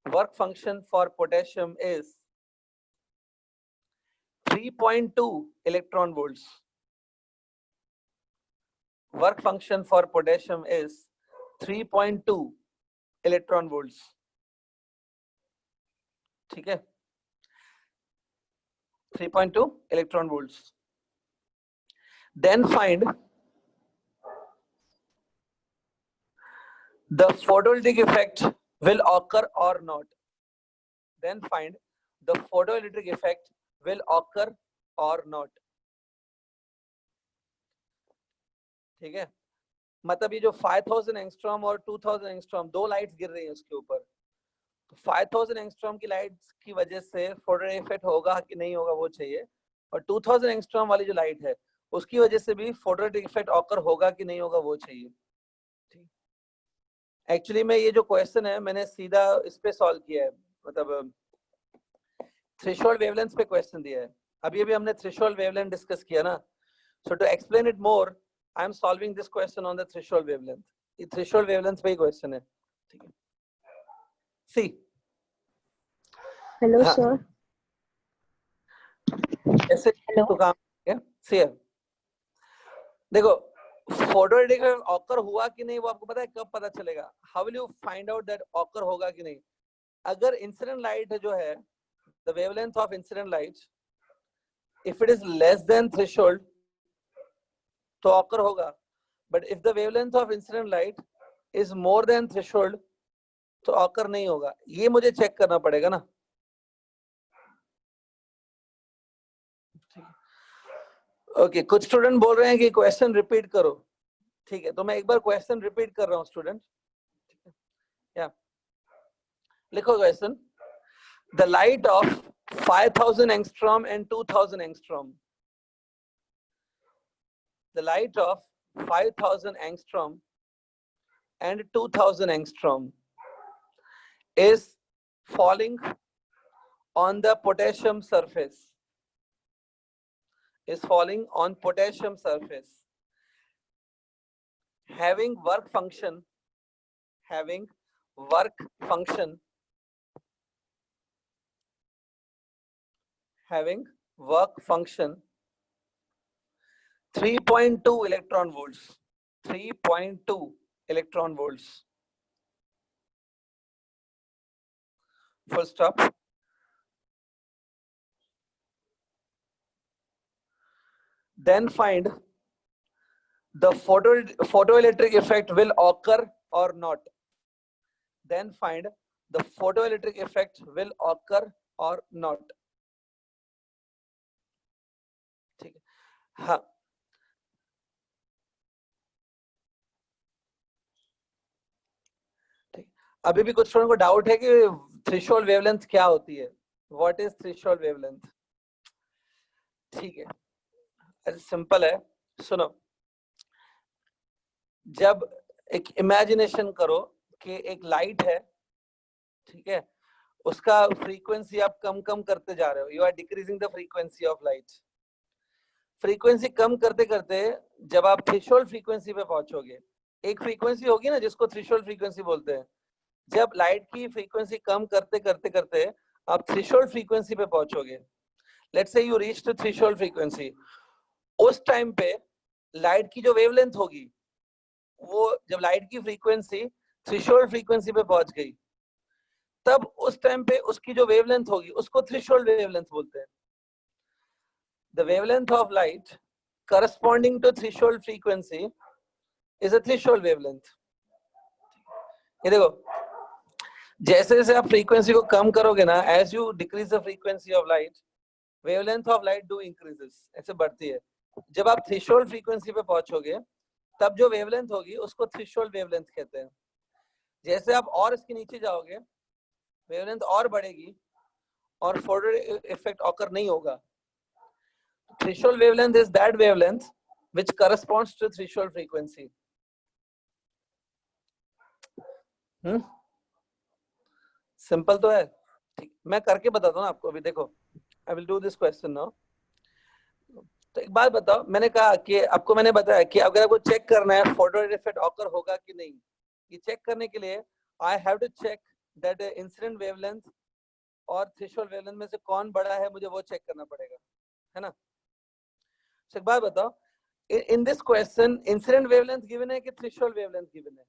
work function for potassium is 3.2 electron volts. Work function for potassium is 3.2 electron volts. ठीक है, 3.2 electron volts. Then find the photoelectric effect will occur or not. Then find the photoelectric effect will occur or not. ठीक है, मतलब ये जो 5000 angstrom और 2000 angstrom दो lights गिर रही हैं उसके ऊपर, तो 5000 एंगस्ट्रॉम की लाइट्स की वजह से फोटो इफेक्ट होगा कि नहीं होगा वो चाहिए, और 2000 एंगस्ट्रॉम वाली जो लाइट है उसकी वजह से भी फोटो इफेक्ट ऑकर होगा कि नहीं होगा वो चाहिए। एक्चुअली में ये जो क्वेश्चन है मैंने सीधा इस पे सॉल्व किया है, मतलब थ्रेशोल्ड वेवलेंथ पे क्वेश्चन दिया है। अभी अभी हमने थ्रेशोल्ड वेवलेंथ डिस्कस किया ना, so to explain it more I am solving this question on the threshold wavelength. ये थ्रेशोल्ड वेवलेंथ पे ही क्वेश्चन है। ठीक है, सी हेलो सर। ऐसे हेलो तो काम है। सी देखो फोटो डिटेक्टर ऑकर हुआ कि नहीं वो आपको पता है कब पता चलेगा? How will you find out that occur होगा कि नहीं? अगर इंसिडेंट लाइट जो है the wavelength of incident light, if it is less than threshold तो occur होगा, but if the wavelength of incident light is more than threshold तो occur नहीं होगा. ये मुझे चेक करना पड़ेगा ना. ओके, कुछ स्टूडेंट बोल रहे हैं कि क्वेश्चन रिपीट करो. ठीक है, तो मैं एक बार क्वेश्चन रिपीट कर रहा हूँ स्टूडेंट. या लिखो question. The light of 5000 angstrom and 2000 angstrom. The light of 5000 angstrom and 2000 angstrom is falling on the potassium surface, is falling on potassium surface, having work function 3.2 electron volts, 3.2 electron volts. Full stop. Then find the photoelectric effect will occur or not. Then find the photoelectric effect will occur or not. ठीक है. हाँ, अभी भी कुछ student को doubt है कि threshold wavelength क्या होती है. What is threshold wavelength? ठीक है, अरे सिंपल है. सुनो, जब एक इमेजिनेशन करो कि एक लाइट है, ठीक है, उसका फ्रीक्वेंसी आप कम कम करते जा रहे हो. You are decreasing the frequency of light. Frequency कम करते करते जब आप थ्रेशोल्ड फ्रीक्वेंसी पे पहुंचोगे, एक फ्रीक्वेंसी होगी ना जिसको थ्रेशोल्ड फ्रीक्वेंसी बोलते हैं. जब लाइट की फ्रीक्वेंसी कम करते करते करते आप थ्रेशोल्ड फ्रीक्वेंसी पे पहुंचोगे, let's say you reach to threshold frequency, उस टाइम पे लाइट की जो वेवलेंथ होगी, वो जब लाइट की फ्रीक्वेंसी थ्रेशोल्ड फ्रीक्वेंसी पे पहुंच गई, तब उस टाइम पे उसकी जो वेवलेंथ होगी उसको थ्रेशोल्ड वेवलेंथ बोलते हैं. The wavelength of light corresponding to threshold frequency is a threshold wavelength. ये देखो, जैसे जैसे आप फ्रीक्वेंसी को कम करोगे ना, as you decrease the frequency of light, wavelength of light do increases, ऐसे बढ़ती है. जब आप थ्रेशोल्ड फ्रीक्वेंसी पे पहुंचोगे, तब जो वेवलेंथ होगी उसको थ्रेशोल्ड वेवलेंथ कहते हैं. जैसे आप और इसके नीचे जाओगे, वेवलेंथ और बढ़ेगी और फोटो इफेक्ट ऑकर नहीं होगा. Threshold wavelength is that wavelength which corresponds to threshold frequency. Simple तो है. ठीक, मैं करके बताता हूँ आपको. अभी देखो, I will do this question now. तो एक बात बताओ, मैंने कहा कि आपको मैंने बताया कि अगर आपको चेक करना है फोटो इफेक्ट ऑकर होगा कि नहीं, ये चेक करने के लिए I have to check that incident wavelength और थ्रेशोल्ड वेवलेंथ में से कौन बड़ा है, मुझे वो चेक करना पड़ेगा, है ना. तो एक बात बताओ, in this question incident wavelength given है कि थ्रेशोल्ड वेवलेंथ गिवन है?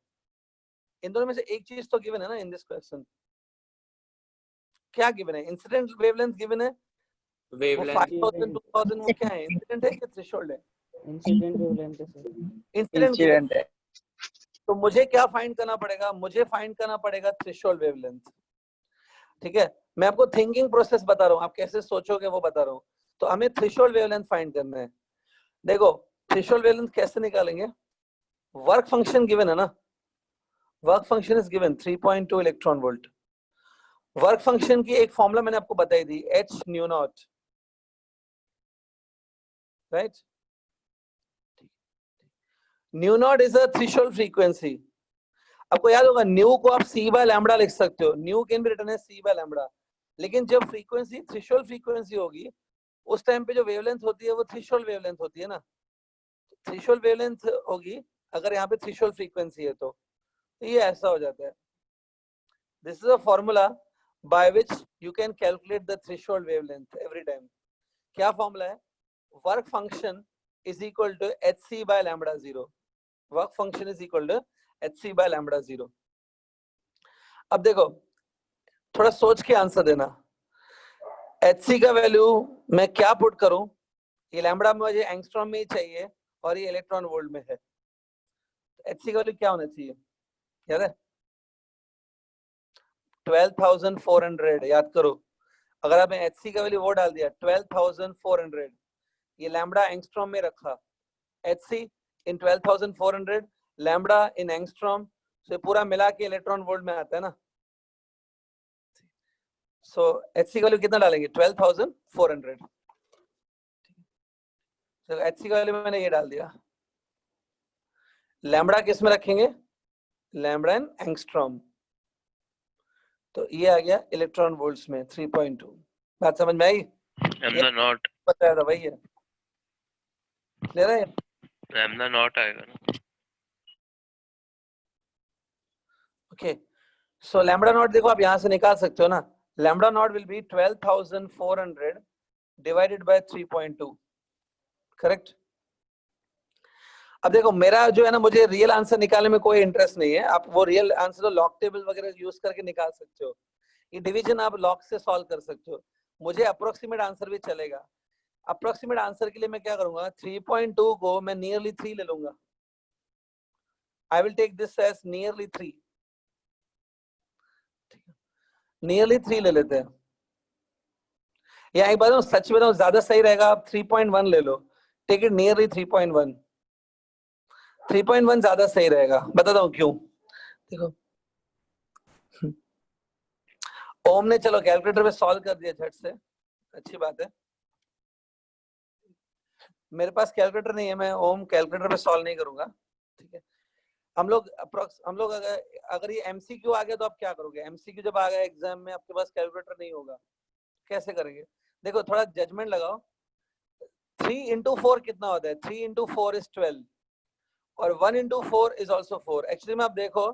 इन दोनों में से एक चीज तो गिवन है ना. इन दिस क्वेश्चन क्या गिवन है? इंसिडेंट वेवलेंथ गिवन है. Wavelength. 5000 2000 वो क्या है, इंसिडेंट है कि थ्रेशोल्ड है? इंसिडेंट वेवलेंथ है सर. इंसिडेंट है. तो मुझे क्या फाइंड करना पड़ेगा? मुझे फाइंड करना पड़ेगा थ्रेशोल्ड वेवलेंथ. ठीक है, मैं आपको थिंकिंग प्रोसेस बता रहा हूँ, आप कैसे सोचोगे वो बता रहा हूँ. तो हमें थ्रेशोल्ड वेवलेंथ फाइंड करना है. देखो, थ्रेशोल्ड वेवलेंथ कैसे निकालेंगे? वर्क फंक्शन गिवन है ना. Work function is given 3.2 electron volt. Work function की एक फॉर्मूला मैंने आपको बताई थी, h new not, right. New not is a threshold frequency. आपको याद होगा, न्यू को आप c बाय लैम्बडा लिख सकते हो. Nu can be written as c by lambda. लेकिन जब फ्रीक्वेंसी थ्रेशोल्ड फ्रीक्वेंसी होगी, उस टाइम पे जो वेवलेंथ होती है वो थ्रेशोल्ड वेवलेंथ होती है ना. थ्रेशोल्ड वेवलेंथ होगी अगर यहाँ पे थ्रेशोल्ड फ्रीक्वेंसी है तो ये ऐसा हो जाता है. This is a formula by which you can calculate the threshold wavelength every time. क्या फॉर्मूला है? Work function is equal to hc by lambda 0. Work function is equal to hc by lambda 0. अब देखो, थोड़ा सोच के answer देना. HC का value मैं क्या पुट करूं, ये लैम्बडा मुझे एंगस्ट्रॉम में ही चाहिए और ये इलेक्ट्रॉन वोल्ट में है। HC का वैल्यू क्या होना चाहिए, याद है 12,400, याद करो। अगर आपने HC का वैल्यू वो डाल दिया 12,400, ये लैम्बडा एंगस्ट्रॉम में रखा, HC इन 12,400, लैम्बडा इन एंगस्ट्रॉम, से पूरा मिला के इलेक्ट्रॉन वोल्ट में आता है ना। सो HC का वैल्यू कितना डालेंगे 12,400। तो HC का वैल्यू मैंने ये डाल दिया। लैम्बडा किस में रखेंगे, लैम्बडा इन एंगस्ट्रॉम, तो ये आ गया इलेक्ट्रॉन वोल्ट्स में 3.2। बात समझ में आई, एमना नॉट, बताया था भाई, ये ले रहे हैं। एमना नॉट आएगा ना। ओके, सो लैम्बडा नॉट देखो आप यहाँ से निकाल सकते हो ना, lambda naught will be 12,400 divided by 3.2, correct. अब देखो मेरा जो है ना, मुझे रियल आंसर निकालने में कोई इंटरेस्ट नहीं है, आप वो रियल आंसर तो लॉग टेबल वगैरह यूज करके निकाल सकते हो, ये डिवीजन आप लॉग से सॉल्व कर सकते हो, मुझे अप्रोक्सीमेट आंसर भी चलेगा। अप्रोक्सीमेट आंसर के लिए मैं क्या करूंगा, 3.2 को मैं नियरली 3 ले लूंगा, I will take this as nearly 3, nearly 3 ले लेते हैं, या एक बार सच बताऊं ज्यादा सही रहेगा, आप 3.1 ले लो, टेक इट नियरली 3.1, 3.1 ज्यादा सही रहेगा, बताता हूँ क्यों। देखो ओम ने चलो कैलकुलेटर पे सॉल्व कर दिया झट से, अच्छी बात है। मेरे पास कैलकुलेटर नहीं है, मैं ओम कैलकुलेटर पे सॉल्व नहीं करूंगा, ठीक है। हम लोग अगर ये MCQ आ गया तो आप क्या करोगे, MCQ जब आ गया एग्जाम में आपके पास कैलकुलेटर नहीं होगा, कैसे करेंगे। देखो थोड़ा जजमेंट लगाओ, 3 into 4 कितना होता है, 3 into 4 is 12 और 1 into 4 is also 4। एक्चुअली में आप देखो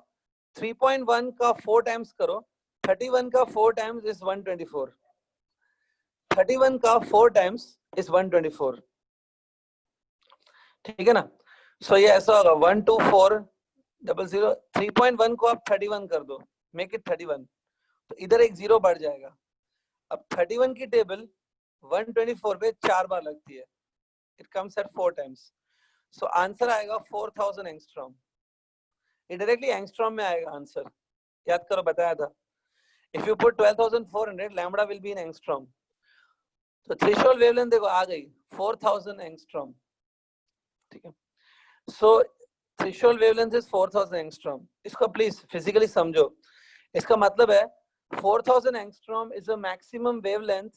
3.1 का 4 टाइम्स करो, 31 का 4 टाइम्स is 124, 31 का 4 टाइम्स is 124, ठीक है ना। सो ये ऐसा होगा 12400, 3.1 को आप 31 कर दो, मेक इट 31, तो इधर एक जीरो बढ़ जाएगा। अब 31 की टेबल 124 पे 4 बार लगती है, it comes at 4 times, so answer आएगा 4000 एंगस्ट्रॉम, ये डायरेक्टली एंगस्ट्रॉम में आएगा आंसर, याद करो बताया था। If you put 12,400 lambda will be in angstrom, तो थ्रेशोल्ड वेवलेंथ देखो आ गई 4000 एंगस्ट्रॉम, ठीक है। सो थ्रेशोल्ड वेवलेंथ इज 4000 एंगस्ट्रॉम, इसको प्लीज फिजिकली समझो, इसका मतलब है 4000 angstrom is a maximum wavelength,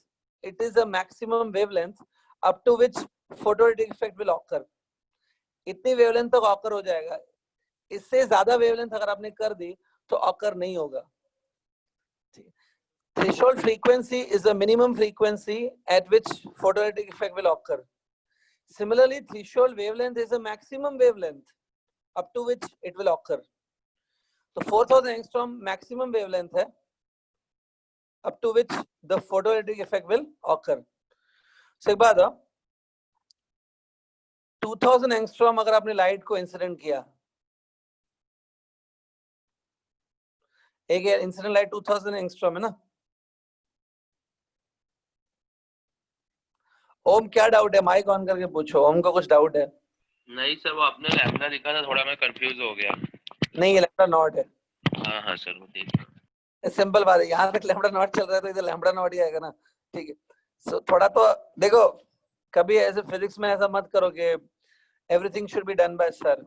it is a maximum wavelength up to which photoelectric effect will occur, इतनी वेवलेंथ तक ऑकर हो जाएगा, इससे ज्यादा वेवलेंथ अगर आपने कर दी तो ऑकर नहीं होगा। Threshold frequency is the minimum frequency at which photoelectric effect will occur. Similarly, threshold wavelength is a maximum wavelength up to which it will occur. तो 4000 एंगस्ट्रॉम मैक्सिमम वेवलेंथ है up to which the photoelectric effect will occur. So एक बात है, 2000 angstrom अगर आपने light को incident किया, एक इंसिडेंट लाइट 2000 एंगस्ट्रॉम है ना। ओम क्या डाउट है, माइक ऑन करके पूछो, ओम को कुछ डाउट है। नहीं सर, वो आपने लैम्बडा लिखा था, थोड़ा मैं कंफ्यूज हो गया। नहीं ये लैम्बडा नॉट है। हाँ हाँ सर, वो ठीक है। सिंपल बात है, यहाँ तक लैम्बडा नॉट चल रहा है तो इधर लैम्बडा नॉट ही आएगा ना, ठीक है। सो थोड़ा तो देखो, कभी ऐसे फिजिक्स में ऐसा मत करो कि everything should be done by sir,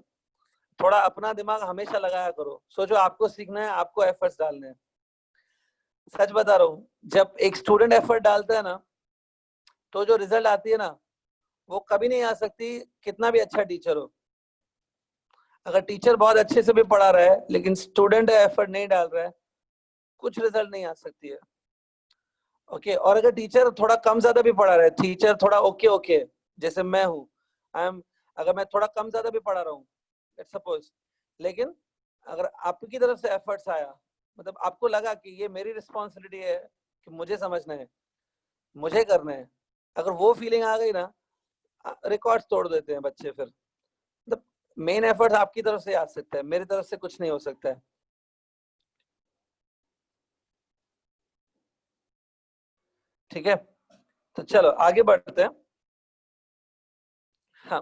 थोड़ा अपना दिमाग हमेशा लगाया करो, सोचो आपको सीखना है, आपको एफर्ट्स डालने हैं। सच बता रहा हूँ, जब एक स्टूडेंट एफर्ट डालता है ना, तो जो रिजल्ट आती है ना, वो कभी नहीं आ सकती कितना भी अच्छा टीचर हो। अगर टीचर बहुत अच्छे से भी पढ़ा रहा है लेकिन स्टूडेंट एफर्ट नहीं डाल रहा है, कुछ रिजल्ट नहीं आ सकती है, ओके। और अगर टीचर थोड़ा कम ज्यादा भी पढ़ा रहा है, टीचर थोड़ा ओके ओके, जैसे मैं हूँ, अगर मैं थोड़ा कम ज्यादा भी पढ़ा रहा हूँ लेट्स सपोज, लेकिन अगर आपकी तरफ से एफर्ट्स आया, मतलब आपको लगा कि ये मेरी रिस्पॉन्सिबिलिटी है कि मुझे समझना है, मुझे करना है, अगर वो फीलिंग आ गई ना, रिकॉर्ड्स तोड़ देते हैं बच्चे फिर। मतलब मेन एफर्ट आपकी तरफ से आ सकता है, मेरी तरफ से कुछ नहीं हो सकता है, ठीक है। तो चलो आगे बढ़ते हैं। हाँ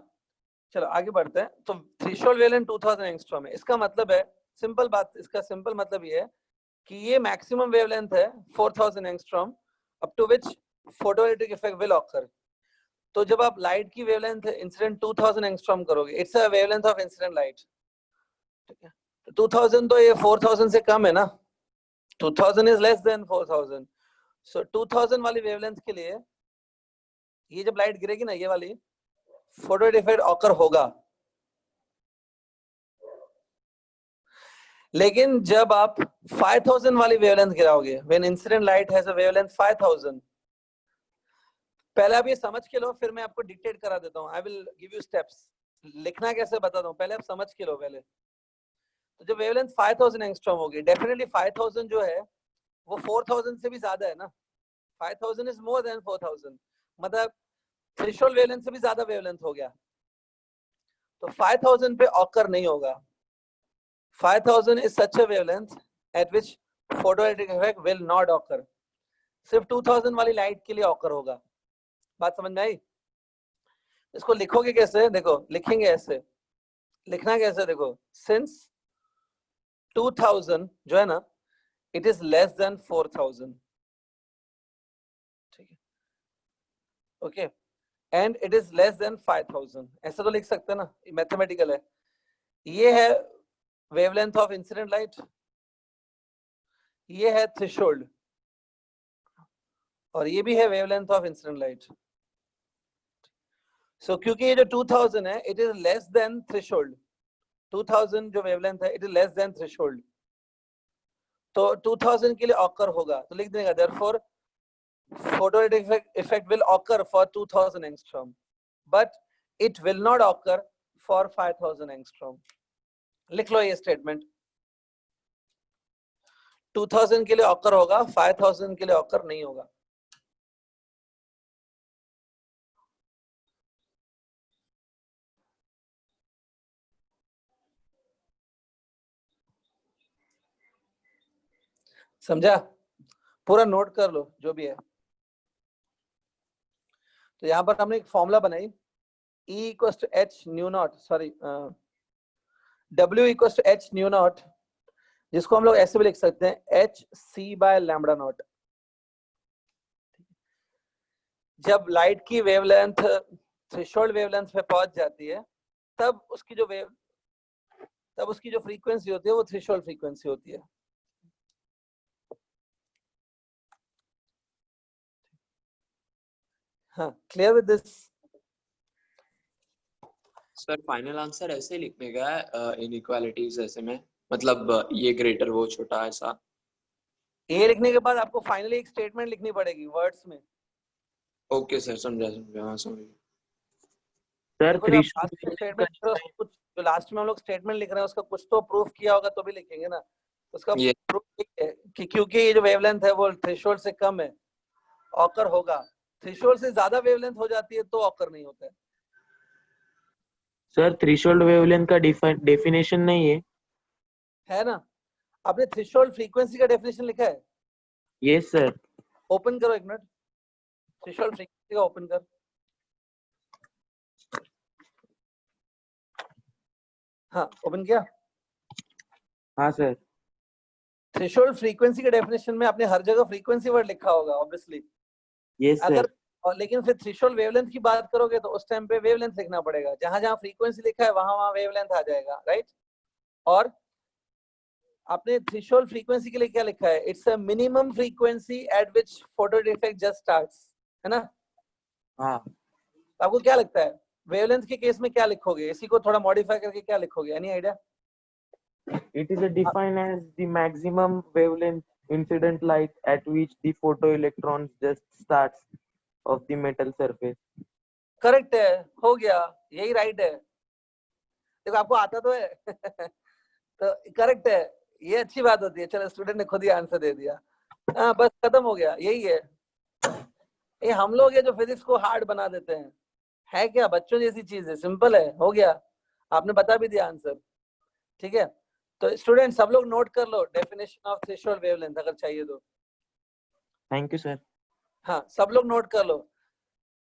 चलो आगे बढ़ते हैं। तो थ्रेशोल्ड वेवलेंथ 2000 एंगस्ट्रॉम है। इसका मतलब है, सिंपल बात, इसका सिंपल मतलब ये है कि ये मैक्सिमम वेवलेंथ है 4000 angstrom up to which photoelectric effect will occur. तो जब आप लाइट की वेवलेंथ इंसिडेंट 2000 एंगस्ट्रॉम करोगे, it's a wavelength of incident light, ठीक है। 2000 तो ये 4000 से कम है ना, 2000 इज लेस देन 4000। सो 2000 वाली वेवलेंथ के लिए ये जब लाइट गिरेगी ना, ये वाली फोटोइलेक्ट्रिक इफेक्ट ऑकर होगा। लेकिन जब आप 5000 वाली वेवलेंथ गिराओगे, when incident light has a wavelength 5000, पहले आप ये समझ के लो, फिर मैं आपको डिक्टेट करा देता हूँ। I will give you steps, लिखना कैसे बताता हूँ, पहले आप समझ के लो पहले। तो जब वेवलेंथ 5000 एंगस्ट्रॉम होगी, डेफिनेटली 5000 जो है वो 4000 से भी ज्यादा है ना। 5000 इज मोर देन 4000, मतलब थ्रेशोल्ड वेवलेंथ से भी ज्यादा वेवलेंथ हो गया। तो 5000 पे ऑकर नहीं होगा। 5000 is such a wavelength at which photoelectric effect will not occur. सिर्फ 2000 वाली लाइट के लिए ऑकर होगा। बात समझ में आई? इसको लिखोगे कैसे? देखो लिखेंगे ऐसे, लिखना कैसे देखो, सिंस 2000 जो है ना, इट इज लेस देन 4000, ठीक है, okay, and it is less than 5000, ऐसा तो लिख सकते हैं ना, मैथमेटिकल है। ये है वेवलेंथ ऑफ इंसिडेंट लाइट, ये है थ्रेशोल्ड, और ये भी है वेवलेंथ ऑफ इंसिडेंट लाइट। सो क्योंकि ये जो 2000 है, it is less than threshold, 2000 जो वेवलेंथ है, it is less than threshold, तो 2000 के लिए ऑकर होगा। तो लिख देगा therefore photoelectric effect will occur for 2000 angstrom, but it will not occur for 5000 angstrom. लिख लो ये स्टेटमेंट, 2000 के लिए ऑकर होगा, 5000 के लिए ऑकर नहीं होगा। समझा? पूरा नोट कर लो जो भी है। तो यहां पर हमने एक फॉर्मूला बनाई, E equals to H nu naught, sorry W equals to H nu naught, जिसको हम लोग ऐसे भी लिख सकते हैं H C by lambda naught। जब लाइट की वेवलेंथ थ्रेशोल्ड वेवलेंथ पे पहुंच जाती है, तब उसकी जो फ्रीक्वेंसी होती है वो थ्रेशोल्ड फ्रीक्वेंसी होती है। हाँ, clear with this? Sir final answer ऐसे लिखने का है इनइक्वालिटीज ऐसे में, मतलब ये ग्रेटर वो छोटा ऐसा। ए लिखने के बाद आपको फाइनली एक स्टेटमेंट लिखनी पड़ेगी वर्ड्स में। ओके सर, समझा हाँ समझ। सर देखो कुछ जो लास्ट में हम लोग स्टेटमेंट लिख रहे हैं उसका कुछ तो प्रूफ किया होगा तो भी लिखेंगे ना। उसका ये प्रूफ है कि क्योंकि ये जो वेवलेंथ है वो थ्रेशोल्ड से कम है, ऑकर होगा। थ्रेशोल्ड से ज्यादा वेवलेंथ हो जाती है तो ऑकर नहीं होता है। सर थ्रेशोल्ड वेवलेंथ का डेफिनेशन नहीं है ना? आपने थ्रेशोल्ड फ्रीक्वेंसी का डेफिनेशन लिखा है? Yes sir. ओपन करो एक मिनट, थ्रेशोल्ड फ्रीक्वेंसी का ओपन कर। हाँ ओपन किया? हाँ सर। थ्रेशोल्ड फ्रीक्वेंसी के डेफिनेशन में आपने हर जगह फ्रीक्वेंसी वर्ड लिखा होगा ऑब्वियसली। यस अगर सर। और लेकिन फिर थ्रेशोल्ड वेवलेंथ की बात करोगे तो उस टाइम पे वेवलेंथ लिखना पड़ेगा, जहां जहां फ्रीक्वेंसी लिखा है वहां वहां वेवलेंथ आ जाएगा, राइट? और आपने थ्रेशोल्ड फ्रीक्वेंसी के लिए क्या लिखा है? It's a minimum frequency at which photo detect just starts, है ना? हाँ। आपको क्या लगता है वेवलेंथ के केस में क्या लिखोगे? इसी को थोड़ा मॉडिफाई करके क्या लिखोगे? Any idea? It is defined as the maximum wavelength incident light at which the photoelectrons just starts of the metal surface. Correct है, हो गया, यही राइट है। देखो आपको आता तो है तो करेक्ट है, ये अच्छी बात होती है। चलो स्टूडेंट ने खुद ही आंसर दे दिया। हाँ बस खत्म हो गया, यही है। ये हम लोग ये जो फिजिक्स को हार्ड बना देते हैं, है क्या बच्चों जैसी चीज है, सिंपल है, हो गया। आपने बता भी दिया आंसर, ठीक है। तो स्टूडेंट सब लोग नोट कर लो डेफिनेशन ऑफ थ्रेशोल्ड वेवलेंथ अगर चाहिए तो। Thank you, sir. हाँ सब लोग नोट कर लो।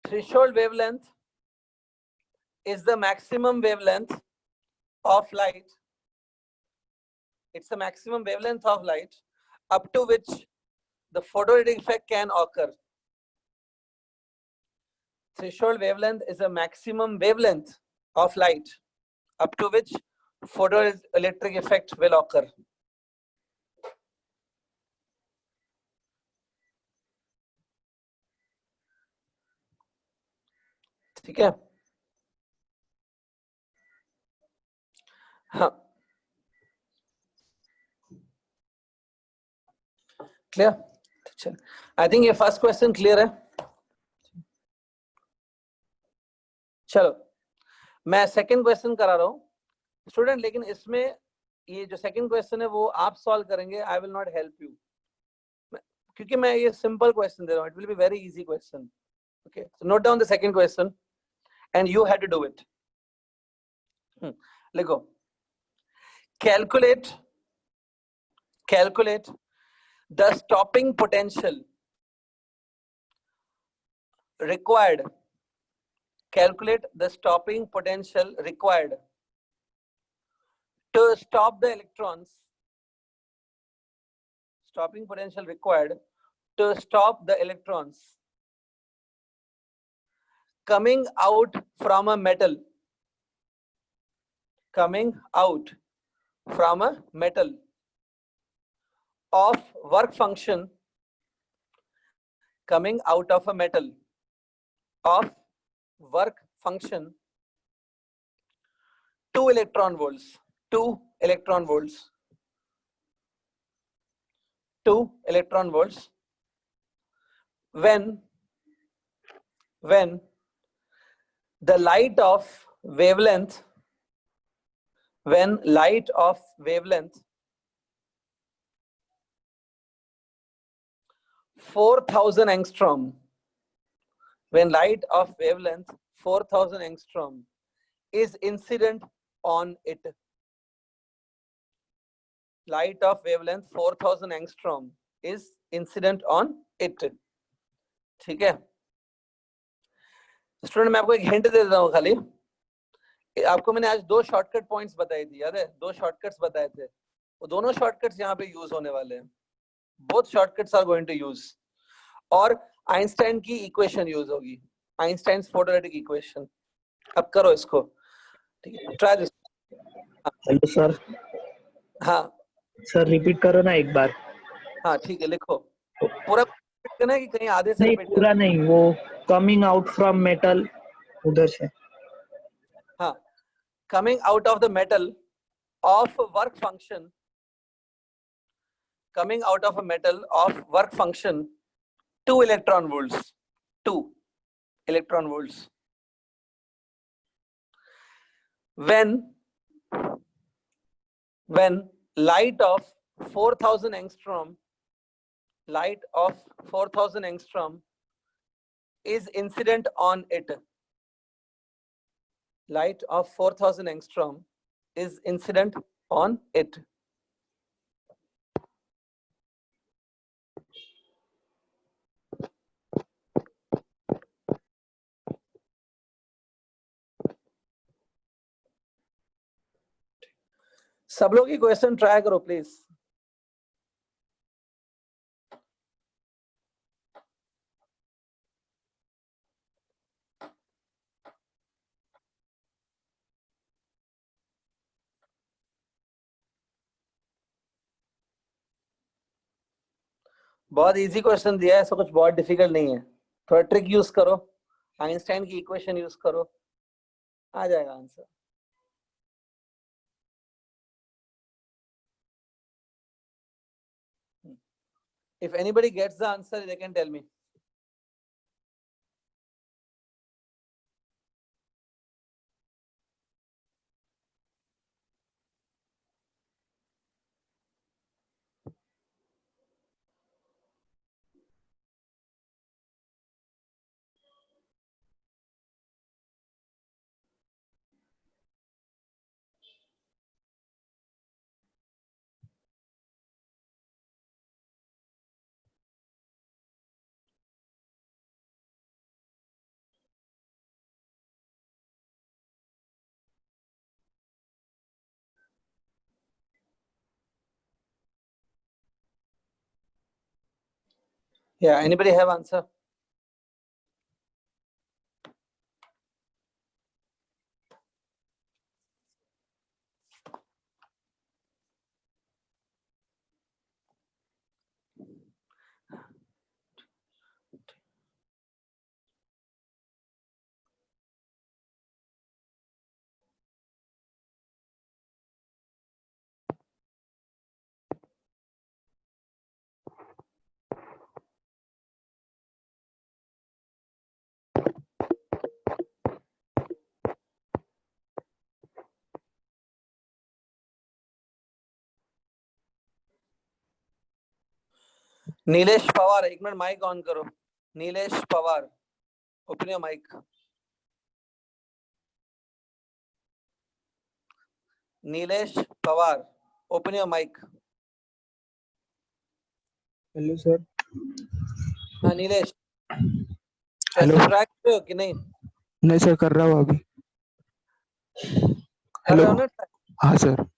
threshold wavelength is the maximum wavelength of light. It's the maximum wavelength of light up to which the photoelectric effect can occur. Threshold wavelength is a maximum wavelength of light up to which photoelectric effect will occur. ठीक है? हाँ. Clear? I think ये first question clear है. चलो मैं second question करा रहा हूँ स्टूडेंट, लेकिन इसमें ये जो सेकंड क्वेश्चन है वो आप सॉल्व करेंगे. I will not help you, क्योंकि मैं ये सिंपल क्वेश्चन दे रहा हूँ. It will be very easy question. Okay, so note down the second question and you have to do it. लिखो, calculate the stopping potential required. Calculate the stopping potential required to stop the electrons. Stopping potential required to stop the electrons coming out from a metal. Coming out from a metal of work function. Coming out of a metal of work function 2 electron volts. 2 electron volts. 2 electron volts when the light of wavelength 4000 angstrom, when light of wavelength 4000 angstrom is incident on it. Light of wavelength 4000 angstrom is incident on it. ठीक है student, मैं आपको एक hint दे देता हूँ. खाली आपको मैंने आज 2 शॉर्टकट पॉइंट्स बताई थी, याद है? 2 शॉर्टकट्स बताए थे. वो दोनों शॉर्टकट्स यहाँ पे यूज होने वाले हैं. Both shortcuts are going to use. और आइंस्टाइन की इक्वेशन यूज होगी, आइंस्टाइन्स फोटोइलेक्ट्रिक इक्वेशन. अब करो इसको. ठीक है, ट्राई दिस. Hello sir. हाँ सर रिपीट करो ना एक बार. हाँ ठीक है, लिखो. पूरा रिपीट करना है कि कहीं आधे से नहीं, रिपीट पूरा नहीं, वो कमिंग आउट फ्रॉम मेटल उधर से. हाँ, coming out of the metal of work function. Coming out of a metal of work function 2 electron volts. 2 electron volts when light of 4000 angstrom is incident on it. Light of 4000 angstrom is incident on it. सब लोग ये question try करो please. बहुत easy question दिया है, ऐसा कुछ बहुत डिफिकल्ट नहीं है. थोड़ा ट्रिक यूज करो, आइंस्टाइन की इक्वेशन यूज करो, आ जाएगा answer. If anybody gets the answer, they can tell me. Yeah, anybody have answer? Nilesh Pawar, एक मिनट माइक ऑन करो. Nilesh Pawar, open your mic. Nilesh Pawar, open your mic. Hello sir. हाँ नीलेश, हेलो. कैसे try कर रहे हो कि नहीं? नहीं सर, कर रहा हूँ अभी. कर हेलो. रहे हो ना? हाँ सर.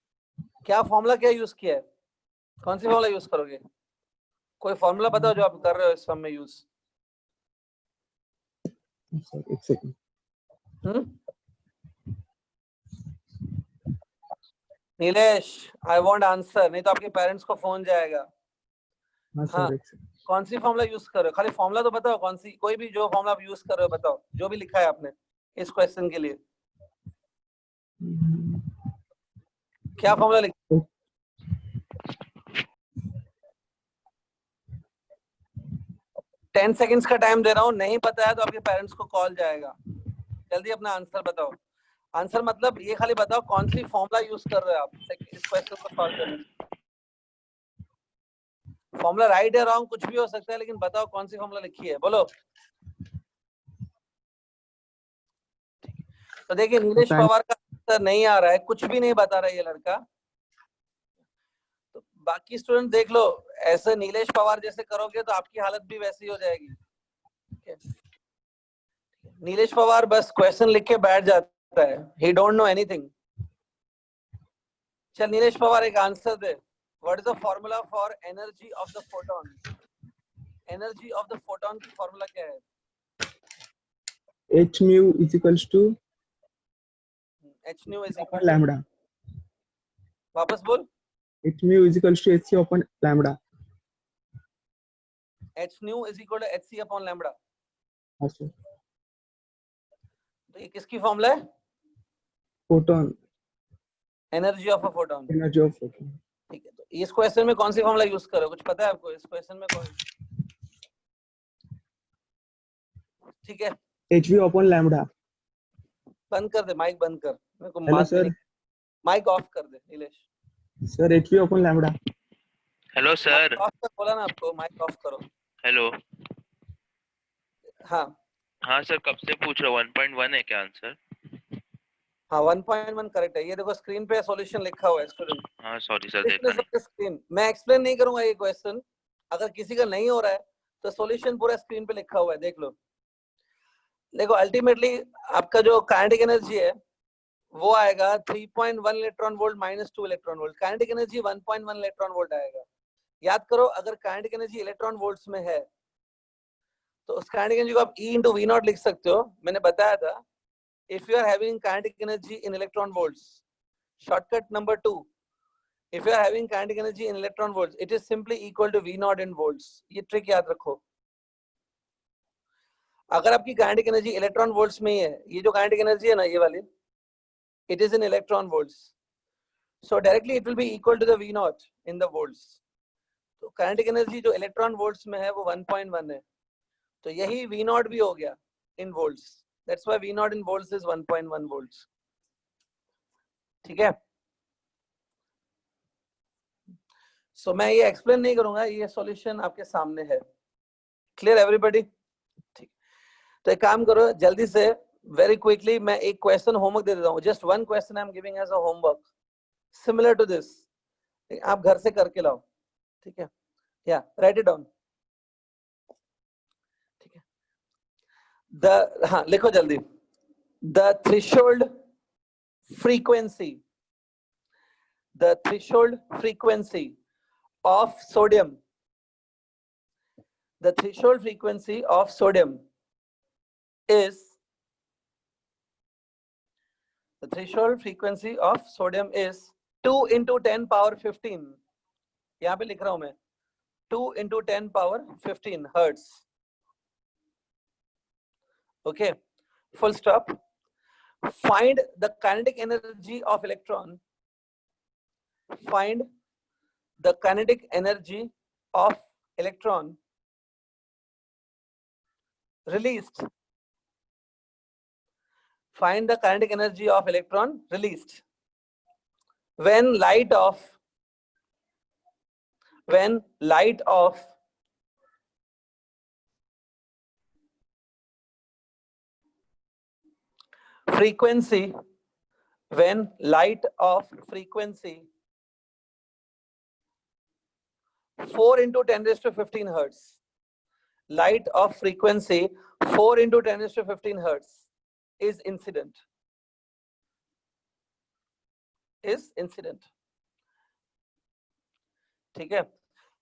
क्या फॉर्मूला क्या यूज किया है? कौन सी फॉर्मूला यूज करोगे? कोई फॉर्मूला बताओ जो आप कर रहे हो इस फॉर्म में यूज. सर एक second. Nilesh, I want answer, नहीं तो आपके पेरेंट्स को फोन जाएगा. हाँ हाँ, सर एक सेकंड. कौन सी फॉर्मूला यूज कर रहे हो? खाली फॉर्मूला तो बताओ, कौन सी, कोई भी जो फॉर्मूला आप यूज कर रहे हो बताओ, जो भी लिखा है आपने इस क्वेश्चन के लिए. क्या फॉर्मूला लिखा? 10 सेकंड्स का टाइम दे रहा हूँ, नहीं पता है तो आपके पेरेंट्स को कॉल जाएगा. जल्दी अपना आंसर बताओ. आंसर मतलब ये खाली बताओ कौन सी फॉर्मूला यूज कर रहे हो आप इस क्वेश्चन को सॉल्व करने में. फॉर्मूला राइट या रॉन्ग कुछ भी हो सकता है, लेकिन बताओ कौन सी फॉर्मूला लिखी है, बोलो. तो देखिए नीलेश पवार का आंसर नहीं आ रहा है, कुछ भी नहीं बता रहा है ये लड़का. तो बाकी स्टूडेंट देख लो, ऐसे नीलेश पवार जैसे करोगे तो आपकी हालत भी वैसी हो जाएगी. नीलेश पवार बस क्वेश्चन लिख के बैठ जाता है, ही डोंट नो एनीथिंग. चल नीलेश पवार एक answer they. What is the formula for energy of the photon? Energy of the photon की फॉर्मूला क्या है? h mu is equals to h nu is upon equal to, lambda. वापस बोल. h mu is equals to hc upon lambda. h nu is equal to hc upon lambda. हाँ sir. तो ये किसकी formula है? Photon. Energy of a photon. Energy of photon. ठीक है, तो इस क्वेश्चन में कौन सी फॉर्मूला यूज करो, कुछ पता है आपको इस क्वेश्चन में कौन? ठीक है, hv upon lambda. बंद कर दे, माइक बंद कर, मेरे को हेलो बात भी सर. नहीं. माइक ऑफ कर दे Nilesh. Sir hv upon lambda. Hello sir. Off कर बोला ना आपको, माइक ऑफ करो. हेलो. हाँ हाँ सर, कब से पूछ रहा हूँ, 1.1 है क्या आंसर? हाँ 1.1 करेक्ट है. ये देखो स्क्रीन पे सॉल्यूशन लिखा हुआ है स्टूडेंट. हाँ सॉरी सर, देखा नहीं. स्क्रीन मैं एक्सप्लेन नहीं करूंगा ये क्वेश्चन. अगर किसी का नहीं हो रहा है तो सॉल्यूशन पूरा स्क्रीन पे लिखा हुआ है, देख लो. देखो अल्टीमेटली आपका जो काइनेटिक एनर्जी है वो आएगा 3.1 electron volt minus 2 electron volt. Kinetic energy 1.1 electron volt आएगा. याद करो, अगर काइनेटिक एनर्जी इलेक्ट्रॉन वोल्ट्स में है तो उस काइनेटिक एनर्जी को आप E into V naught लिख सकते हो. मैंने बताया था, if you are having kinetic energy in electron volts, shortcut number 2, if you are having kinetic energy in electron volts, it is simply equal to V naught in volts. ये trick याद रखो. अगर आपकी काइनेटिक एनर्जी इलेक्ट्रॉन वोल्ट्स में ही है, ये जो kinetic energy है ना ये वाली, it is in electron volts, so directly it will be equal to the V naught in the volts. तो काइनेटिक एनर्जी जो इलेक्ट्रॉन वोल्ट्स में है वो 1.1 है, तो यही V naught भी हो गया in volts. That's why V naught in volts is 1.1 volts. ठीक है. So मैं ये एक्सप्लेन नहीं करूंगा, ये सॉल्यूशन आपके सामने है. Clear everybody? ठीक. तो एक काम करो जल्दी से, वेरी क्विकली मैं एक क्वेश्चन होमवर्क दे देता हूँ. Just one question I am giving as a homework similar to this. आप घर से करके लाओ. ठीक है, या राइट इट डाउन. ठीक है, हाँ लिखो जल्दी. The threshold frequency, the threshold frequency of sodium, the threshold frequency of sodium is 2 into 10 power 15. यहाँ पे लिख रहा हूं मैं 2 into 10 power 15 hertz. Okay, full stop. Find the kinetic energy of electron. Find the kinetic energy of electron released. Find the kinetic energy of electron released when light of frequency 4 into 10 raised to 15 hertz. Light of frequency 4 into 10 raised to 15 hertz is incident. ठीक है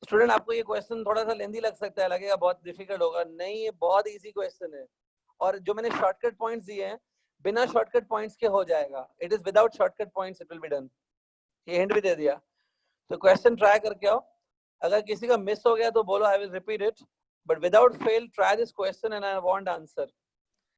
student, आपको ये question थोड़ा सा लेंदी लग सकता है, लगेगा बहुत डिफिकल्ट होगा, नहीं ये बहुत इजी क्वेश्चन है। और जो मैंने शॉर्टकट पॉइंट्स दिए हैं बिना शॉर्टकट पॉइंट्स के हो जाएगा। It is without shortcut points it will be done. ये हिंट भी दे दिया, तो क्वेश्चन ट्राई करके आओ। अगर किसी का मिस हो गया तो बोलो I will repeat it, but without fail try this question and I want answer.